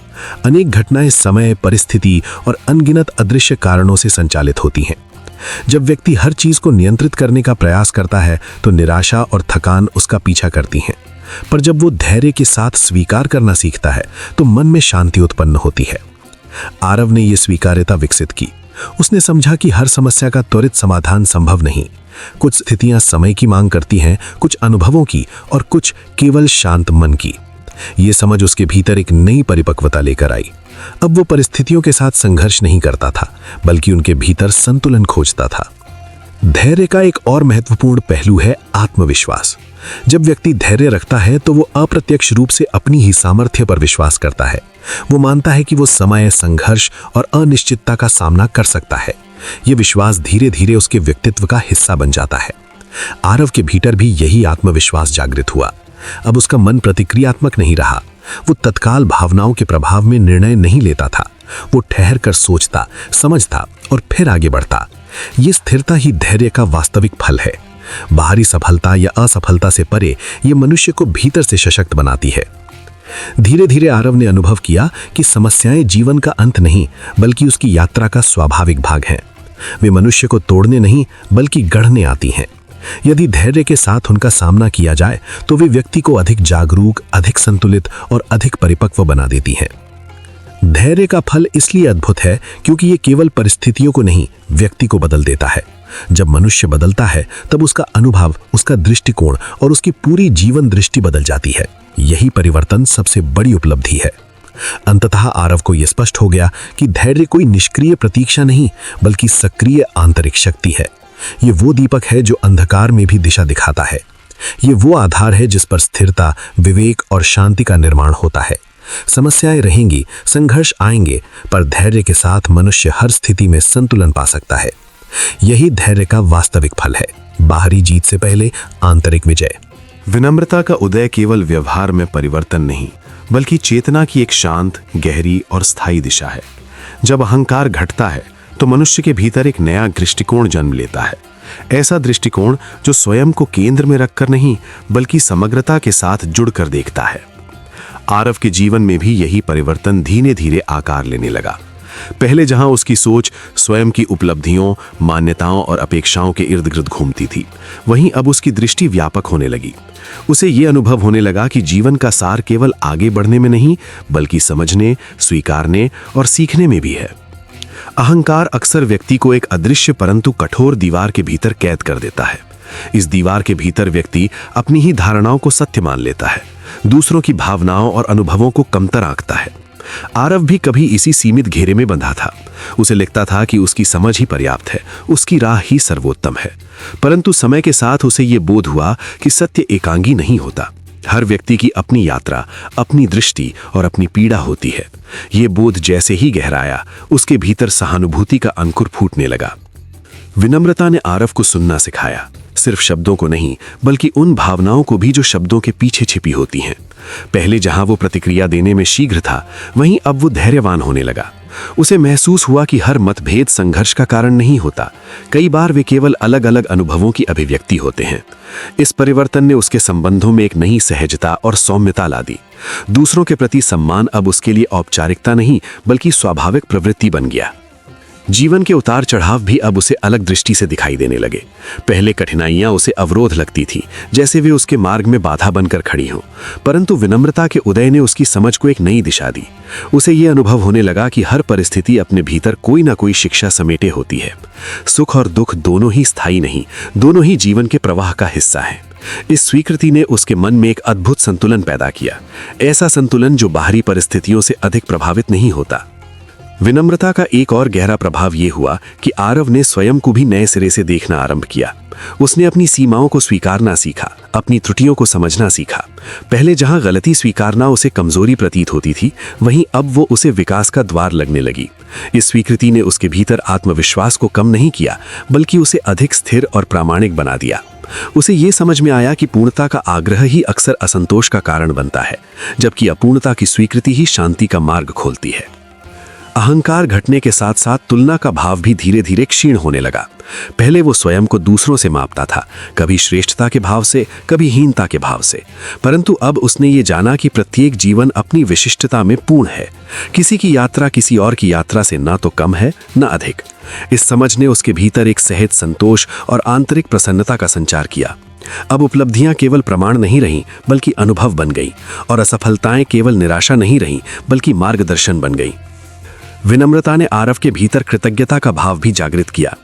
अनेक घटनाएं समय, परिस्थिति और अनगिनत अदृश्य कारणों से संचालित होती हैं। जब व्यक्ति हर चीज को नियंत्रित करने का प्रयास करता है तो निराशा और थकान उसका पीछा करती हैं। पर जब वो धैर्य के साथ स्वीकार करना सीखता है तो मन में शांति उत्पन्न होती है। आरव ने यह स्वीकार्यता विकसित की। उसने समझा कि हर समस्या का त्वरित समाधान संभव नहीं। कुछ स्थितियां समय की मांग करती हैं, कुछ अनुभवों की और कुछ केवल शांत मन की। ये समझ उसके भीतर एक नई परिपक्वता लेकर आई। अब वो परिस्थितियों के साथ संघर्ष नहीं करता था, बल्कि उनके भीतर संतुलन खोजता था। धैर्य का एक और महत्वपूर्ण पहलू है आत्मविश्वास। जब व्यक्ति धैर्य रखता है तो वो अप्रत्यक्ष रूप से अपनी ही सामर्थ्य पर विश्वास करता है। वो मानता है कि वो समय, संघर्ष और अनिश्चितता का सामना कर सकता है। ये विश्वास धीरे धीरे उसके व्यक्तित्व का हिस्सा बन जाता है। आरव के भीतर भी यही आत्मविश्वास जागृत हुआ। अब उसका मन प्रतिक्रियात्मक नहीं रहा। वो तत्काल भावनाओं के प्रभाव में निर्णय नहीं लेता था। वो ठहर कर सोचता, समझता और फिर आगे बढ़ता। ये स्थिरता ही धैर्य का वास्तविक फल है। बाहरी सफलता या असफलता से परे ये मनुष्य को भीतर से सशक्त बनाती है। धीरे धीरे आरव ने अनुभव किया कि समस्याएं जीवन का अंत नहीं, बल्कि उसकी यात्रा का स्वाभाविक भाग हैं। वे मनुष्य को तोड़ने नहीं, बल्कि गढ़ने आती हैं। यदि धैर्य के साथ उनका सामना किया जाए तो वे व्यक्ति को अधिक जागरूक, अधिक संतुलित और अधिक परिपक्व बना देती हैं। धैर्य का फल इसलिए अद्भुत है क्योंकि ये केवल परिस्थितियों को नहीं, व्यक्ति को बदल देता है। जब मनुष्य बदलता है तब उसका अनुभव, उसका दृष्टिकोण और उसकी पूरी जीवन दृष्टि बदल जाती है। यही परिवर्तन सबसे बड़ी उपलब्धि है। अंततः आरव को यह स्पष्ट हो गया कि धैर्य कोई निष्क्रिय प्रतीक्षा नहीं, बल्कि सक्रिय आंतरिक शक्ति है। ये वो दीपक है जो अंधकार में भी दिशा दिखाता है। ये वो आधार है जिस पर स्थिरता, विवेक और शांति का निर्माण होता है। समस्याएं रहेंगी, संघर्ष आएंगे, पर धैर्य के साथ मनुष्य हर स्थिति में संतुलन पा सकता है। यही धैर्य का वास्तविक फल है। बाहरी जीत से पहले आंतरिक विजय। विनम्रता का उदय केवल व्यवहार में परिवर्तन नहीं, बल्कि चेतना की एक शांत, गहरी और स्थायी दिशा है। जब अहंकार घटता है तो मनुष्य के भीतर एक नया दृष्टिकोण जन्म लेता है। ऐसा दृष्टिकोण जो स्वयं को केंद्र में रखकर नहीं, बल्कि समग्रता के साथ जुड़कर देखता है। आरव के जीवन में भी यही परिवर्तन धीरे धीरे आकार लेने लगा। पहले जहां उसकी सोच स्वयं की उपलब्धियों, मान्यताओं और अपेक्षाओं के इर्द गिर्द घूमती थी, वहीं अब उसकी दृष्टि व्यापक होने लगी। उसे यह अनुभव होने लगा कि जीवन का सार केवल आगे बढ़ने में नहीं, बल्कि समझने, स्वीकारने और सीखने में भी है। अहंकार अक्सर व्यक्ति को एक अदृश्य परंतु कठोर दीवार के भीतर कैद कर देता है। इस दीवार के भीतर व्यक्ति अपनी ही धारणाओं को सत्य मान लेता है, दूसरों की भावनाओं और अनुभवों को कमतर आंकता है। आरव भी कभी इसी सीमित घेरे में बंधा था। उसे लगता था कि उसकी समझ ही पर्याप्त है, उसकी राह ही सर्वोत्तम है। परंतु समय के साथ उसे ये बोध हुआ कि सत्य एकांगी नहीं होता। हर व्यक्ति की अपनी यात्रा, अपनी दृष्टि और अपनी पीड़ा होती है। ये बोध जैसे ही गहराया, उसके भीतर सहानुभूति का अंकुर फूटने लगा। विनम्रता ने आरव को सुनना सिखाया, सिर्फ शब्दों को नहीं बल्कि उन भावनाओं को भी जो शब्दों के पीछे छिपी होती हैं। पहले जहां वो प्रतिक्रिया देने में शीघ्र था, वहीं अब वो धैर्यवान होने लगा। उसे महसूस हुआ कि हर मतभेद संघर्ष का कारण नहीं होता, कई बार वे केवल अलग अलग अनुभवों की अभिव्यक्ति होते हैं। इस परिवर्तन ने उसके संबंधों में एक नई सहजता और सौम्यता ला दी। दूसरों के प्रति सम्मान अब उसके लिए औपचारिकता नहीं बल्कि स्वाभाविक प्रवृत्ति बन गया। जीवन के उतार चढ़ाव भी अब उसे अलग दृष्टि से दिखाई देने लगे। पहले कठिनाइयां उसे अवरोध लगती थी, जैसे वे उसके मार्ग में बाधा बनकर खड़ी हों, परंतु विनम्रता के उदय ने उसकी समझ को एक नई दिशा दी। उसे यह अनुभव होने लगा कि हर परिस्थिति अपने भीतर कोई ना कोई शिक्षा समेटे होती है। सुख और दुख दोनों ही स्थायी नहीं, दोनों ही जीवन के प्रवाह का हिस्सा है। इस स्वीकृति ने उसके मन में एक अद्भुत संतुलन पैदा किया, ऐसा संतुलन जो बाहरी परिस्थितियों से अधिक प्रभावित नहीं होता। विनम्रता का एक और गहरा प्रभाव यह हुआ कि आरव ने स्वयं को भी नए सिरे से देखना आरंभ किया। उसने अपनी सीमाओं को स्वीकारना सीखा, अपनी त्रुटियों को समझना सीखा। पहले जहां गलती स्वीकारना उसे कमजोरी प्रतीत होती थी, वहीं अब वो उसे विकास का द्वार लगने लगी। इस स्वीकृति ने उसके भीतर आत्मविश्वास को कम नहीं किया बल्कि उसे अधिक स्थिर और प्रामाणिक बना दिया। उसे ये समझ में आया कि पूर्णता का आग्रह ही अक्सर असंतोष का कारण बनता है, जबकि अपूर्णता की स्वीकृति ही शांति का मार्ग खोलती है। अहंकार घटने के साथ साथ तुलना का भाव भी धीरे धीरे क्षीण होने लगा। पहले वो स्वयं को दूसरों से मापता था, कभी श्रेष्ठता के भाव से, कभी हीनता के भाव से। परंतु अब उसने ये जाना कि प्रत्येक जीवन अपनी विशिष्टता में पूर्ण है। किसी की यात्रा किसी और की यात्रा से ना तो कम है न अधिक। इस समझ ने उसके भीतर एक सहज संतोष और आंतरिक प्रसन्नता का संचार किया। अब उपलब्धियां केवल प्रमाण नहीं रहीं बल्कि अनुभव बन गई, और असफलताएं केवल निराशा नहीं रहीं बल्कि मार्गदर्शन बन गई। विनम्रता ने आरव के भीतर कृतज्ञता का भाव भी जागृत किया।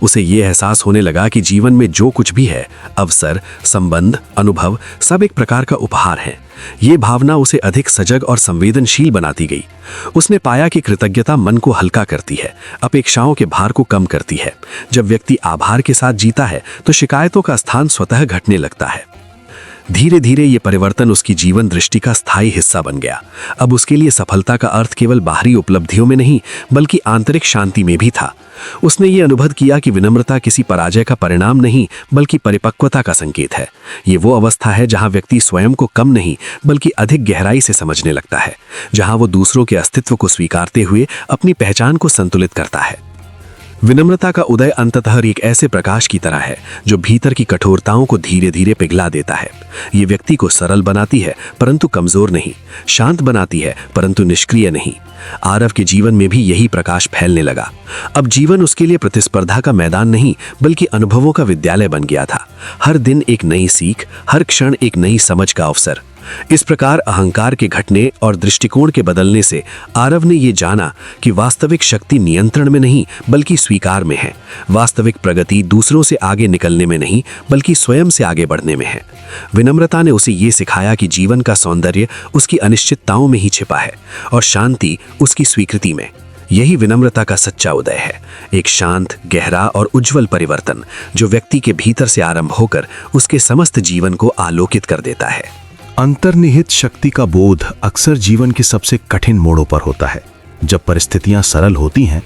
उसे ये एहसास होने लगा कि जीवन में जो कुछ भी है, अवसर, संबंध, अनुभव, सब एक प्रकार का उपहार है। ये भावना उसे अधिक सजग और संवेदनशील बनाती गई। उसने पाया कि कृतज्ञता मन को हल्का करती है, अपेक्षाओं के भार को कम करती है। जब व्यक्ति आभार के साथ जीता है तो शिकायतों का स्थान स्वतः घटने लगता है। धीरे धीरे ये परिवर्तन उसकी जीवन दृष्टि का स्थायी हिस्सा बन गया। अब उसके लिए सफलता का अर्थ केवल बाहरी उपलब्धियों में नहीं बल्कि आंतरिक शांति में भी था। उसने ये अनुभव किया कि विनम्रता किसी पराजय का परिणाम नहीं बल्कि परिपक्वता का संकेत है। ये वो अवस्था है जहां व्यक्ति स्वयं को कम नहीं बल्कि अधिक गहराई से समझने लगता है, जहां वो दूसरों के अस्तित्व को स्वीकारते हुए अपनी पहचान को संतुलित करता है। विनम्रता का उदय अंततः एक ऐसे प्रकाश की तरह है जो भीतर की कठोरताओं को धीरे धीरे पिघला देता है। ये व्यक्ति को सरल बनाती है परंतु कमजोर नहीं, शांत बनाती है परंतु निष्क्रिय नहीं। आरव के जीवन में भी यही प्रकाश फैलने लगा। अब जीवन उसके लिए प्रतिस्पर्धा का मैदान नहीं बल्कि अनुभवों का विद्यालय बन गया था। हर दिन एक नई सीख, हर क्षण एक नई समझ का अवसर। इस प्रकार अहंकार के घटने और दृष्टिकोण के बदलने से आरव ने ये जाना कि वास्तविक शक्ति नियंत्रण में नहीं बल्कि स्वीकार में है। वास्तविक प्रगति दूसरों से आगे निकलने में नहीं बल्कि स्वयं से आगे बढ़ने में है। विनम्रता ने उसे ये सिखाया कि जीवन का सौंदर्य उसकी अनिश्चितताओं में ही छिपा है और शांति उसकी स्वीकृति में। यही विनम्रता का सच्चा उदय है, एक शांत, गहरा और उज्जवल परिवर्तन जो व्यक्ति के भीतर से आरंभ होकर उसके समस्त जीवन को आलोकित कर देता है। अंतर्निहित शक्ति का बोध अक्सर जीवन के सबसे कठिन मोड़ों पर होता है। जब परिस्थितियां सरल होती हैं,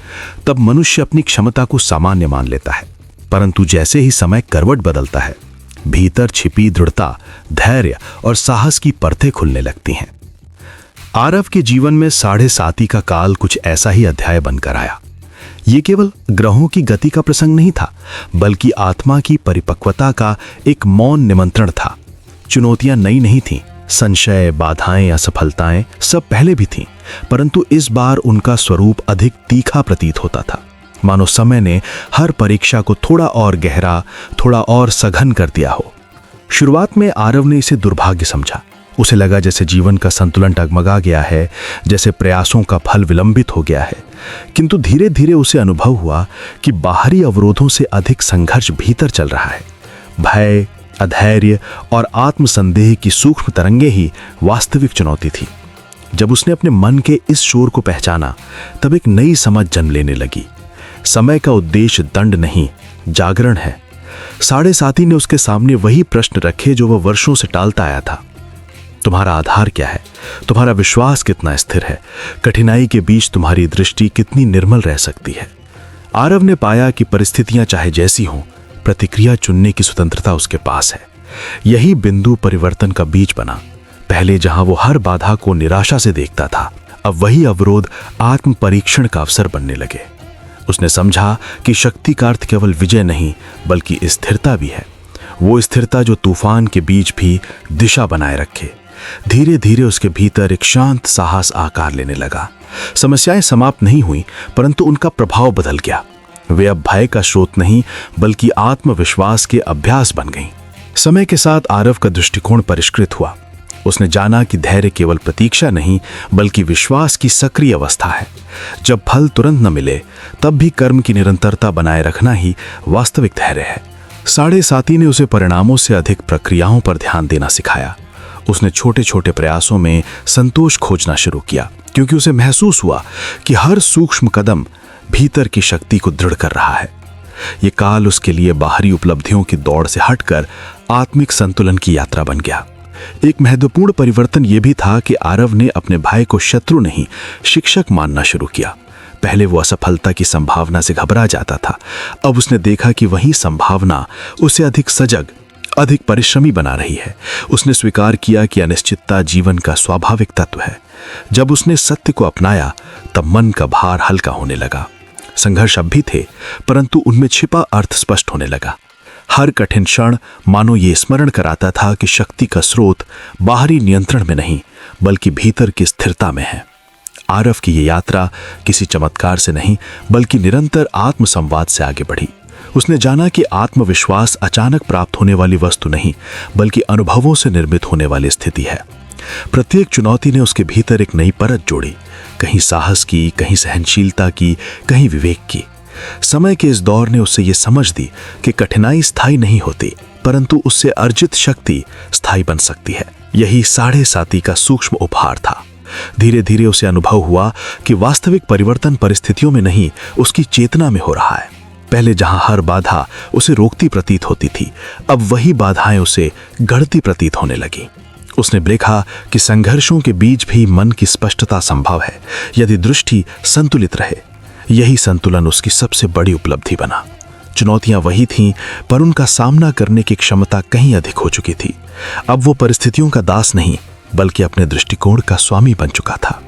तब मनुष्य अपनी क्षमता को सामान्य मान लेता है, परंतु जैसे ही समय करवट बदलता है, भीतर छिपी दृढ़ता, धैर्य और साहस की परतें खुलने लगती हैं। आरव के जीवन में 7.5 का काल कुछ ऐसा ही अध्याय बनकर आया। ये केवल ग्रहों की गति का प्रसंग नहीं था, बल्कि आत्मा की परिपक्वता का एक मौन निमंत्रण था। चुनौतियां नई नहीं थीं, संशय, बाधाएं, असफलताएं सब पहले भी थीं, परंतु इस बार उनका स्वरूप अधिक तीखा प्रतीत होता था। मानो समय ने हर परीक्षा को थोड़ा और गहरा, थोड़ा और सघन कर दिया हो। शुरुआत में आरव ने इसे दुर्भाग्य समझा। उसे लगा जैसे जीवन का संतुलन डगमगा गया है, जैसे प्रयासों का फल विलंबित हो गया है। किंतु धीरे धीरे उसे अनुभव हुआ कि बाहरी अवरोधों से अधिक संघर्ष भीतर चल रहा है। भय, अधैर्य और आत्मसंदेह की सूक्ष्म तरंगे ही वास्तविक चुनौती थी। जब उसने अपने मन के इस शोर को पहचाना, तब एक नई समझ जन्म लेने लगी। समय का उद्देश्य दंड नहीं, जागरण है। साढ़े साथी ने उसके सामने वही प्रश्न रखे जो वह वर्षों से टालता आया था। तुम्हारा आधार क्या है? तुम्हारा विश्वास कितना स्थिर है? कठिनाई के बीच तुम्हारी दृष्टि कितनी निर्मल रह सकती है? आरव ने पाया कि परिस्थितियां चाहे जैसी हों, प्रतिक्रिया चुनने की स्वतंत्रता उसके पास है। यही बिंदु परिवर्तन का बीज बना। पहले जहां वो हर बाधा को निराशा से देखता था, अब वही अवरोध आत्म परीक्षण का अवसर बनने लगे। उसने समझा कि शक्ति का अर्थ केवल विजय नहीं, बल्कि स्थिरता भी है। वो स्थिरता जो तूफान के बीच भी दिशा बनाए रखे। धीरे धीरे उसके भीतर एक शांत साहस आकार लेने लगा। समस्याएं समाप्त नहीं हुई, परंतु उनका प्रभाव बदल गया। वे अब भय का स्रोत नहीं, बल्कि आत्मविश्वास के अभ्यास बन गईं। समय के साथ आरव का दृष्टिकोण परिष्कृत हुआ। उसने जाना कि धैर्य केवल प्रतीक्षा नहीं, बल्कि विश्वास की सक्रिय अवस्था है। जब फल तुरंत न मिले, तब भी कर्म की निरंतरता बनाए रखना ही वास्तविक धैर्य है। साढ़े साथी ने उसे परिणामों से अधिक प्रक्रियाओं पर ध्यान देना सिखाया। उसने छोटे छोटे प्रयासों में संतोष खोजना शुरू किया, क्योंकि उसे महसूस हुआ कि हर सूक्ष्म कदम भीतर की शक्ति को दृढ़ कर रहा है। ये काल उसके लिए बाहरी उपलब्धियों की दौड़ से हटकर आत्मिक संतुलन की यात्रा बन गया। एक महत्वपूर्ण परिवर्तन यह भी था कि आरव ने अपने भाई को शत्रु नहीं, शिक्षक मानना शुरू किया। पहले वो असफलता की संभावना से घबरा जाता था। अब उसने देखा कि वही संभावना उसे अधिक सजग, अधिक परिश्रमी बना रही है। उसने स्वीकार किया कि अनिश्चितता जीवन का स्वाभाविक तत्व है। जब उसने सत्य को अपनाया, तब मन का भार हल्का होने लगा। संघर्ष अब भी थे, परंतु उनमें छिपा अर्थ स्पष्ट होने लगा। हर कठिन क्षण मानो ये स्मरण कराता था कि शक्ति का स्रोत बाहरी नियंत्रण में नहीं, बल्कि भीतर की स्थिरता में है। आरव की ये यात्रा किसी चमत्कार से नहीं, बल्कि निरंतर आत्मसंवाद से आगे बढ़ी। उसने जाना कि आत्मविश्वास अचानक प्राप्त होने वाली वस्तु नहीं, बल्कि अनुभवों से निर्मित होने वाली स्थिति है। प्रत्येक चुनौती ने उसके भीतर एक नई परत जोड़ी, कहीं साहस की, कहीं सहनशीलता की, कहीं विवेक की। समय के इस दौर ने उससे ये समझ दी कि कठिनाई स्थायी नहीं होती, परंतु उससे अर्जित शक्ति स्थायी बन सकती है। यही साढ़े साथी का सूक्ष्म उपहार था। धीरे धीरे उसे अनुभव हुआ कि वास्तविक परिवर्तन परिस्थितियों में नहीं, उसकी चेतना में हो रहा है। पहले जहां हर बाधा उसे रोकती प्रतीत होती थी, अब वही बाधाएं उसे गढ़ती प्रतीत होने लगी। उसने देखा कि संघर्षों के बीच भी मन की स्पष्टता संभव है, यदि दृष्टि संतुलित रहे। यही संतुलन उसकी सबसे बड़ी उपलब्धि बना। चुनौतियां वही थीं, पर उनका सामना करने की क्षमता कहीं अधिक हो चुकी थी। अब वो परिस्थितियों का दास नहीं, बल्कि अपने दृष्टिकोण का स्वामी बन चुका था।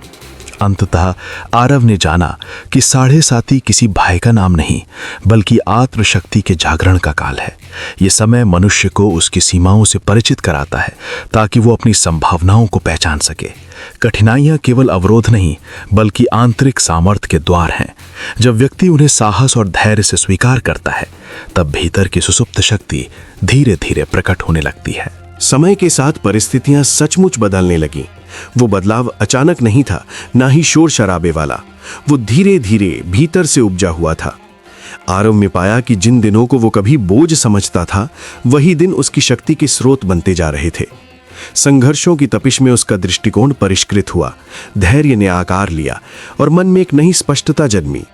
अंततः आरव ने जाना कि साढ़े साथी किसी भय का नाम नहीं, बल्कि आत्मशक्ति के जागरण का काल है। ये समय मनुष्य को उसकी सीमाओं से परिचित कराता है, ताकि वो अपनी संभावनाओं को पहचान सके। कठिनाइयां केवल अवरोध नहीं, बल्कि आंतरिक सामर्थ्य के द्वार हैं। जब व्यक्ति उन्हें साहस और धैर्य से स्वीकार करता है, तब भीतर की सुसुप्त शक्ति धीरे धीरे प्रकट होने लगती है। समय के साथ परिस्थितियां सचमुच बदलने लगीं। वो बदलाव अचानक नहीं था, ना ही शोर शराबे वाला। वो धीरे धीरे भीतर से उपजा हुआ था। आरव में पाया कि जिन दिनों को वो कभी बोझ समझता था, वही दिन उसकी शक्ति के स्रोत बनते जा रहे थे। संघर्षों की तपिश में उसका दृष्टिकोण परिष्कृत हुआ, धैर्य ने आकार लिया और मन में एक नई स्पष्टता जन्मी।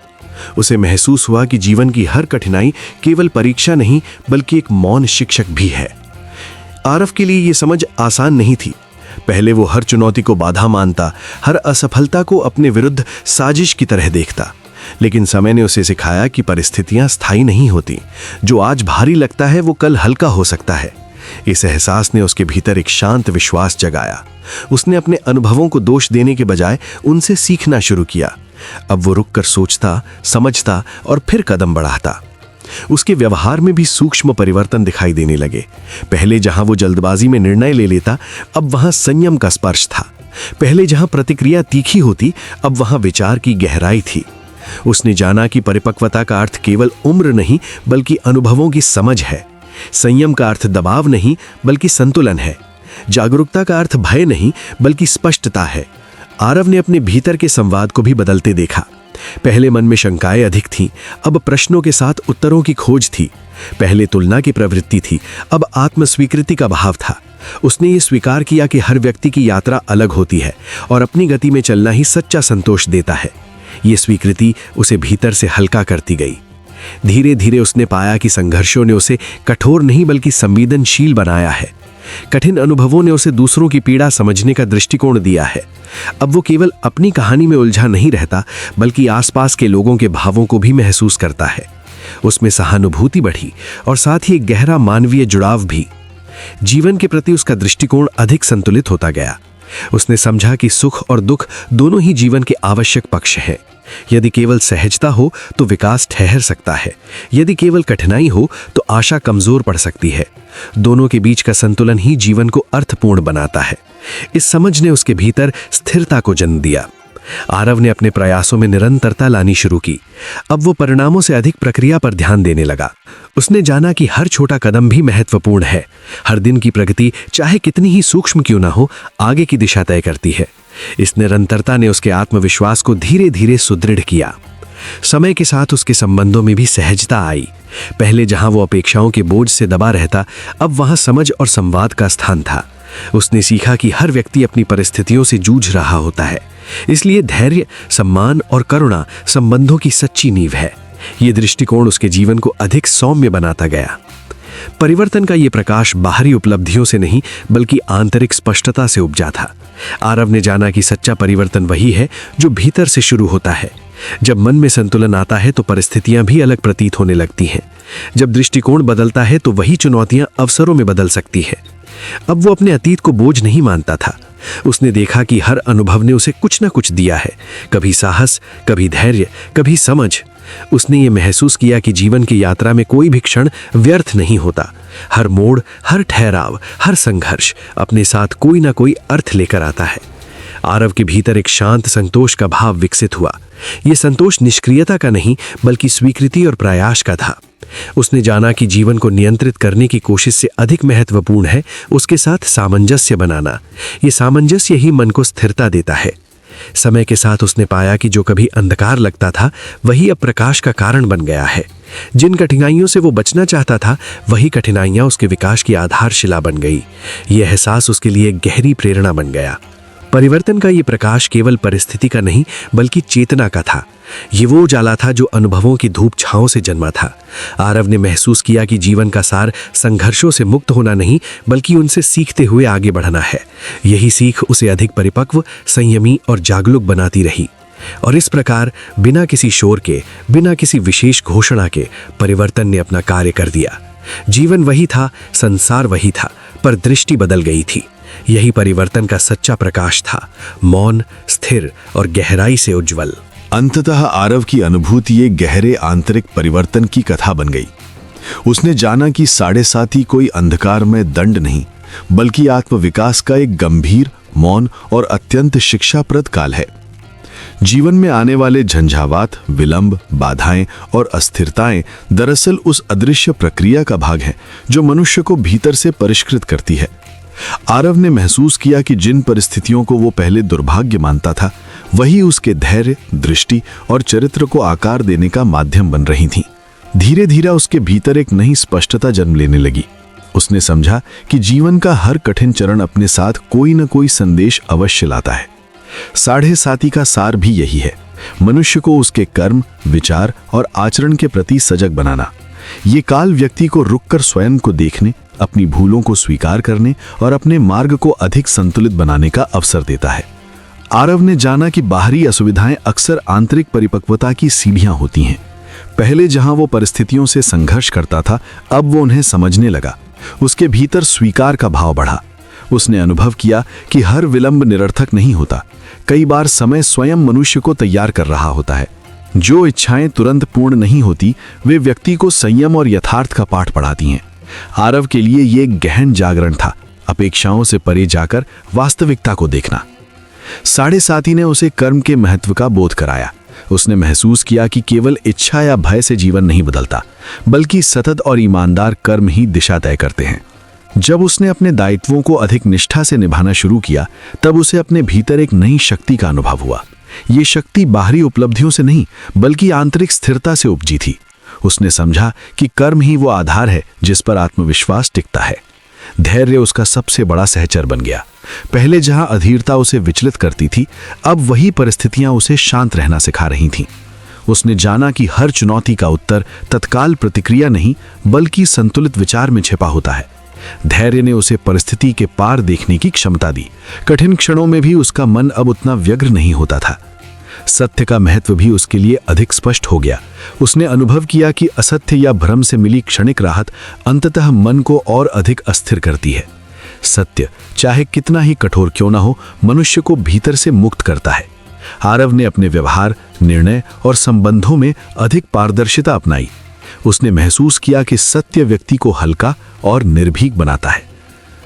उसे महसूस हुआ कि जीवन की हर कठिनाई केवल परीक्षा नहीं, बल्कि एक मौन शिक्षक भी है। आरव के लिए यह समझ आसान नहीं थी। पहले वो हर चुनौती को बाधा मानता, हर असफलता को अपने विरुद्ध साजिश की तरह देखता। लेकिन समय ने उसे सिखाया कि परिस्थितियां स्थायी नहीं होती। जो आज भारी लगता है, वो कल हल्का हो सकता है। इस एहसास ने उसके भीतर एक शांत विश्वास जगाया। उसने अपने अनुभवों को दोष देने के बजाय उनसे सीखना शुरू किया। अब वो रुककर सोचता, समझता और फिर कदम बढ़ाता। उसके व्यवहार में भी सूक्ष्म परिवर्तन दिखाई देने लगे। पहले जहां वो जल्दबाजी में निर्णय ले लेता, अब वहां संयम का स्पर्श था। पहले जहां प्रतिक्रिया तीखी होती, अब वहां विचार की गहराई थी। उसने जाना कि परिपक्वता का अर्थ केवल उम्र नहीं, बल्कि अनुभवों की समझ है। संयम का अर्थ दबाव नहीं, बल्कि संतुलन है। जागरूकता का अर्थ भय नहीं बल्कि स्पष्टता है। आरव ने अपने भीतर के संवाद को भी बदलते देखा। पहले मन में शंकाएं अधिक थीं, अब प्रश्नों के साथ उत्तरों की खोज थी। पहले तुलना की प्रवृत्ति थी, अब आत्मस्वीकृति का भाव था। उसने ये स्वीकार किया कि हर व्यक्ति की यात्रा अलग होती है और अपनी गति में चलना ही सच्चा संतोष देता है। ये स्वीकृति उसे भीतर से हल्का करती गई। धीरे धीरे उसने पाया कि संघर्षों ने उसे कठोर नहीं बल्कि संवेदनशील बनाया है। कठिन अनुभवों ने उसे दूसरों की पीड़ा समझने का दृष्टिकोण दिया है। अब वो केवल अपनी कहानी में उलझा नहीं रहता बल्कि आसपास के लोगों के भावों को भी महसूस करता है। उसमें सहानुभूति बढ़ी और साथ ही एक गहरा मानवीय जुड़ाव भी। जीवन के प्रति उसका दृष्टिकोण अधिक संतुलित होता गया। उसने समझा कि सुख और दुख दोनों ही जीवन के आवश्यक पक्ष हैं। यदि केवल सहजता हो तो विकास ठहर सकता है, यदि केवल कठिनाई हो तो आशा कमजोर पड़ सकती है। दोनों के बीच का संतुलन ही जीवन को अर्थपूर्ण बनाता है। इस समझ ने उसके भीतर स्थिरता को जन्म दिया। आरव ने अपने प्रयासों में निरंतरता लानी शुरू की। अब वो परिणामों से अधिक प्रक्रिया पर ध्यान देने लगा। उसने जाना कि हर छोटा कदम भी महत्वपूर्ण है। हर दिन की प्रगति चाहे कितनी ही सूक्ष्म क्यों ना हो, आगे की दिशा तय करती है। इस निरंतरता ने उसके आत्मविश्वास को धीरे धीरे सुदृढ़ किया। समय के साथ उसके संबंधों में भी सहजता आई। पहले जहां वो अपेक्षाओं के बोझ से दबा रहता, अब वहां समझ और संवाद का स्थान था। उसने सीखा कि हर व्यक्ति अपनी परिस्थितियों से जूझ रहा होता है, इसलिए धैर्य, सम्मान और करुणा संबंधों की सच्ची नींव है। ये दृष्टिकोण उसके जीवन को अधिक सौम्य बनाता गया। परिवर्तन का ये प्रकाश बाहरी उपलब्धियों से नहीं बल्कि आंतरिक स्पष्टता से उपजा था। आरव ने जाना कि सच्चा परिवर्तन वही है जो भीतर से शुरू होता है। जब मन में संतुलन आता है तो परिस्थितियां भी अलग प्रतीत होने लगती हैं। जब दृष्टिकोण बदलता है तो वही चुनौतियां अवसरों में बदल सकती है। अब वो अपने अतीत को बोझ नहीं मानता था। उसने देखा कि हर अनुभव ने उसे कुछ ना कुछ दिया है, कभी साहस, कभी धैर्य, कभी समझ। उसने ये महसूस किया कि जीवन की यात्रा में कोई भी क्षण व्यर्थ नहीं होता। हर मोड़, हर ठहराव, हर संघर्ष अपने साथ कोई ना कोई अर्थ लेकर आता है। आरव के भीतर एक शांत संतोष का भाव विकसित हुआ। यह संतोष निष्क्रियता का नहीं बल्कि स्वीकृति और प्रयास का था। उसने जाना कि जीवन को नियंत्रित करने की कोशिश से अधिक महत्वपूर्ण है उसके साथ सामंजस्य बनाना। ये सामंजस्य ही मन को स्थिरता देता है। समय के साथ उसने पाया कि जो कभी अंधकार लगता था वही अब प्रकाश का कारण बन गया है। जिन कठिनाइयों से वो बचना चाहता था वही कठिनाइयां उसके विकास की आधारशिला बन गई। यह एहसास उसके लिए गहरी प्रेरणा बन गया। परिवर्तन का ये प्रकाश केवल परिस्थिति का नहीं बल्कि चेतना का था। ये वो उजाला था जो अनुभवों की धूप छांव से जन्मा था। आरव ने महसूस किया कि जीवन का सार संघर्षों से मुक्त होना नहीं बल्कि उनसे सीखते हुए आगे बढ़ना है। यही सीख उसे अधिक परिपक्व, संयमी और जागरूक बनाती रही। और इस प्रकार बिना किसी शोर के, बिना किसी विशेष घोषणा के परिवर्तन ने अपना कार्य कर दिया। जीवन वही था, संसार वही था, पर दृष्टि बदल गई थी। यही परिवर्तन का सच्चा प्रकाश था, मौन, स्थिर और गहराई से उज्जवल। अंततः आरव की अनुभूति एक गहरे आंतरिक परिवर्तन की कथा बन गई। उसने जाना कि 7.5 कोई अंधकार में दंड नहीं बल्कि आत्मविकास का एक गंभीर, मौन और अत्यंत शिक्षाप्रद काल है। जीवन में आने वाले झंझावात, विलंब, बाधाएं और अस्थिरताएं दरअसल उस अदृश्य प्रक्रिया का भाग हैं जो मनुष्य को भीतर से परिष्कृत करती है। आरव ने महसूस किया कि जिन परिस्थितियों को वो पहले दुर्भाग्य मानता था वही उसके धैर्य, दृष्टि और चरित्र को आकार देने का माध्यम बन रही थीं। धीरे धीरे उसके भीतर एक नई स्पष्टता जन्म लेने लगी। उसने समझा कि जीवन का हर कठिन चरण अपने साथ कोई न कोई संदेश अवश्य लाता है। 7.5 का सार भी यही है, मनुष्य को उसके कर्म, विचार और आचरण के प्रति सजग बनाना। ये काल व्यक्ति को रुककर स्वयं को देखने, अपनी भूलों को स्वीकार करने और अपने मार्ग को अधिक संतुलित बनाने का अवसर देता है। आरव ने जाना कि बाहरी असुविधाएं अक्सर आंतरिक परिपक्वता की सीढ़ियां होती हैं। पहले जहां वो परिस्थितियों से संघर्ष करता था, अब वो उन्हें समझने लगा। उसके भीतर स्वीकार का भाव बढ़ा। उसने अनुभव किया कि हर विलंब निरर्थक नहीं होता। कई बार समय स्वयं मनुष्य को तैयार कर रहा होता है। जो इच्छाएं तुरंत पूर्ण नहीं होती वे व्यक्ति को संयम और यथार्थ का पाठ पढ़ाती हैं। आरव के लिए ये गहन जागरण था, अपेक्षाओं से परे जाकर वास्तविकता को देखना। 7.5 ने उसे कर्म के महत्व का बोध कराया। उसने महसूस किया कि केवल इच्छा या भय से जीवन नहीं बदलता, बल्कि सतत और ईमानदार कर्म ही दिशा तय करते हैं। जब उसने अपने दायित्वों को अधिक निष्ठा से निभाना शुरू किया, तब उसे अपने भीतर एक नई शक्ति का अनुभव हुआ। ये शक्ति बाहरी उपलब्धियों से नहीं, बल्कि आंतरिक स्थिरता से उपजी थी। उसने समझा कि कर्म ही वो आधार है जिस पर आत्मविश्वास टिकता है। धैर्य उसका सबसे बड़ा सहचर बन गया। पहले जहां अधीरता उसे विचलित करती थी, अब वही परिस्थितियां उसे शांत रहना सिखा रही थीं। उसने जाना कि हर चुनौती का उत्तर तत्काल प्रतिक्रिया नहीं, बल्कि संतुलित विचार में छिपा होता है। धैर्य ने उसे परिस्थिति के पार देखने की क्षमता दी। कठिन क्षणों में भी उसका मन अब उतना व्यग्र नहीं होता था। सत्य का महत्व भी उसके लिए अधिक स्पष्ट हो गया। उसने अनुभव किया कि असत्य या भ्रम से मिली क्षणिक राहत अंततः मन को और अधिक अस्थिर करती है। सत्य चाहे कितना ही कठोर क्यों ना हो, मनुष्य को भीतर से मुक्त करता है। आरव ने अपने व्यवहार, निर्णय और संबंधों में अधिक पारदर्शिता अपनाई। उसने महसूस किया कि सत्य व्यक्ति को हल्का और निर्भीक बनाता है।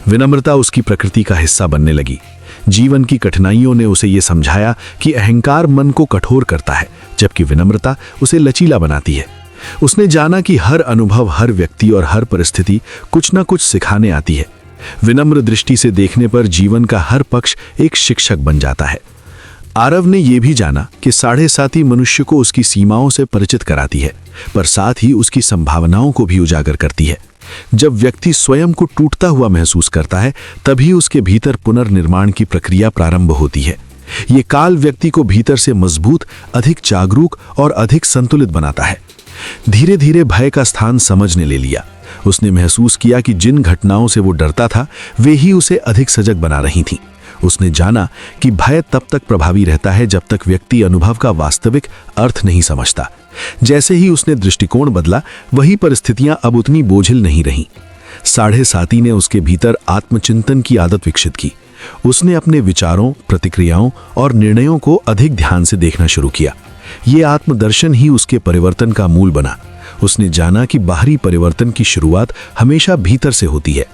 विनम्रता उसकी प्रकृति का हिस्सा बनने लगी। जीवन की कठिनाइयों ने उसे ये समझाया कि अहंकार मन को कठोर करता है, जबकि विनम्रता उसे लचीला बनाती है। उसने जाना कि हर अनुभव, हर व्यक्ति और हर परिस्थिति कुछ न कुछ सिखाने आती है। विनम्र दृष्टि से देखने पर जीवन का हर पक्ष एक शिक्षक बन जाता है। आरव ने यह भी जाना कि साढ़े साती मनुष्य को उसकी सीमाओं से परिचित कराती है, पर साथ ही उसकी संभावनाओं को भी उजागर करती है। जब व्यक्ति स्वयं को टूटता हुआ महसूस करता है, तभी उसके भीतर पुनर्निर्माण की प्रक्रिया प्रारंभ होती है। ये काल व्यक्ति को भीतर से मजबूत, अधिक जागरूक और अधिक संतुलित बनाता है। धीरे धीरे भय का स्थान समझने ले लिया। उसने महसूस किया कि जिन घटनाओं से वो डरता था, वे ही उसे अधिक सजग बना रही थीं। उसने जाना कि भय तब तक प्रभावी रहता है जब तक व्यक्ति अनुभव का वास्तविक अर्थ नहीं समझता। जैसे ही उसने दृष्टिकोण बदला, वही परिस्थितियां अब उतनी बोझिल नहीं रहीं। साढ़े साती ने उसके भीतर आत्मचिंतन की आदत विकसित की। उसने अपने विचारों, प्रतिक्रियाओं और निर्णयों को अधिक ध्यान से देखना शुरू किया। ये आत्मदर्शन ही उसके परिवर्तन का मूल बना। उसने जाना कि बाहरी परिवर्तन की शुरुआत हमेशा भीतर से होती है।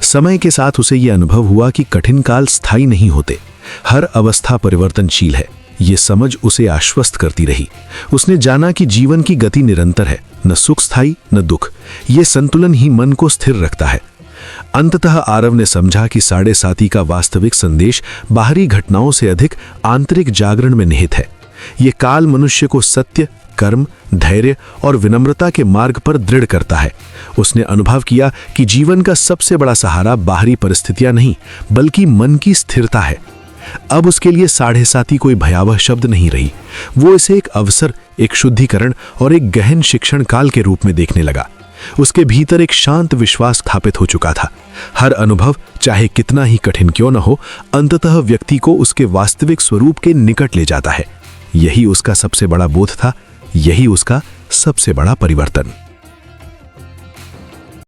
समय के साथ उसे यह अनुभव हुआ कि कठिन काल स्थायी नहीं होते, हर अवस्था परिवर्तनशील है। ये समझ उसे आश्वस्त करती रही। उसने जाना कि जीवन की गति निरंतर है, न सुख स्थायी न दुख। ये संतुलन ही मन को स्थिर रखता है। अंततः आरव ने समझा कि साढ़े साती का वास्तविक संदेश बाहरी घटनाओं से अधिक आंतरिक जागरण में निहित है। ये काल मनुष्य को सत्य, कर्म, धैर्य और विनम्रता के मार्ग पर दृढ़ करता है। उसने अनुभव किया कि जीवन का सबसे बड़ा सहारा बाहरी परिस्थितियां नहीं, बल्कि मन की स्थिरता है। अब उसके लिए साढ़े साती कोई भयावह शब्द नहीं रही। वो इसे एक अवसर, एक शुद्धिकरण और एक गहन शिक्षण काल के रूप में देखने लगा। उसके भीतर एक शांत विश्वास स्थापित हो चुका था। हर अनुभव, चाहे कितना ही कठिन क्यों न हो, अंततः व्यक्ति को उसके वास्तविक स्वरूप के निकट ले जाता है। यही उसका सबसे बड़ा बोध था, यही उसका सबसे बड़ा परिवर्तन।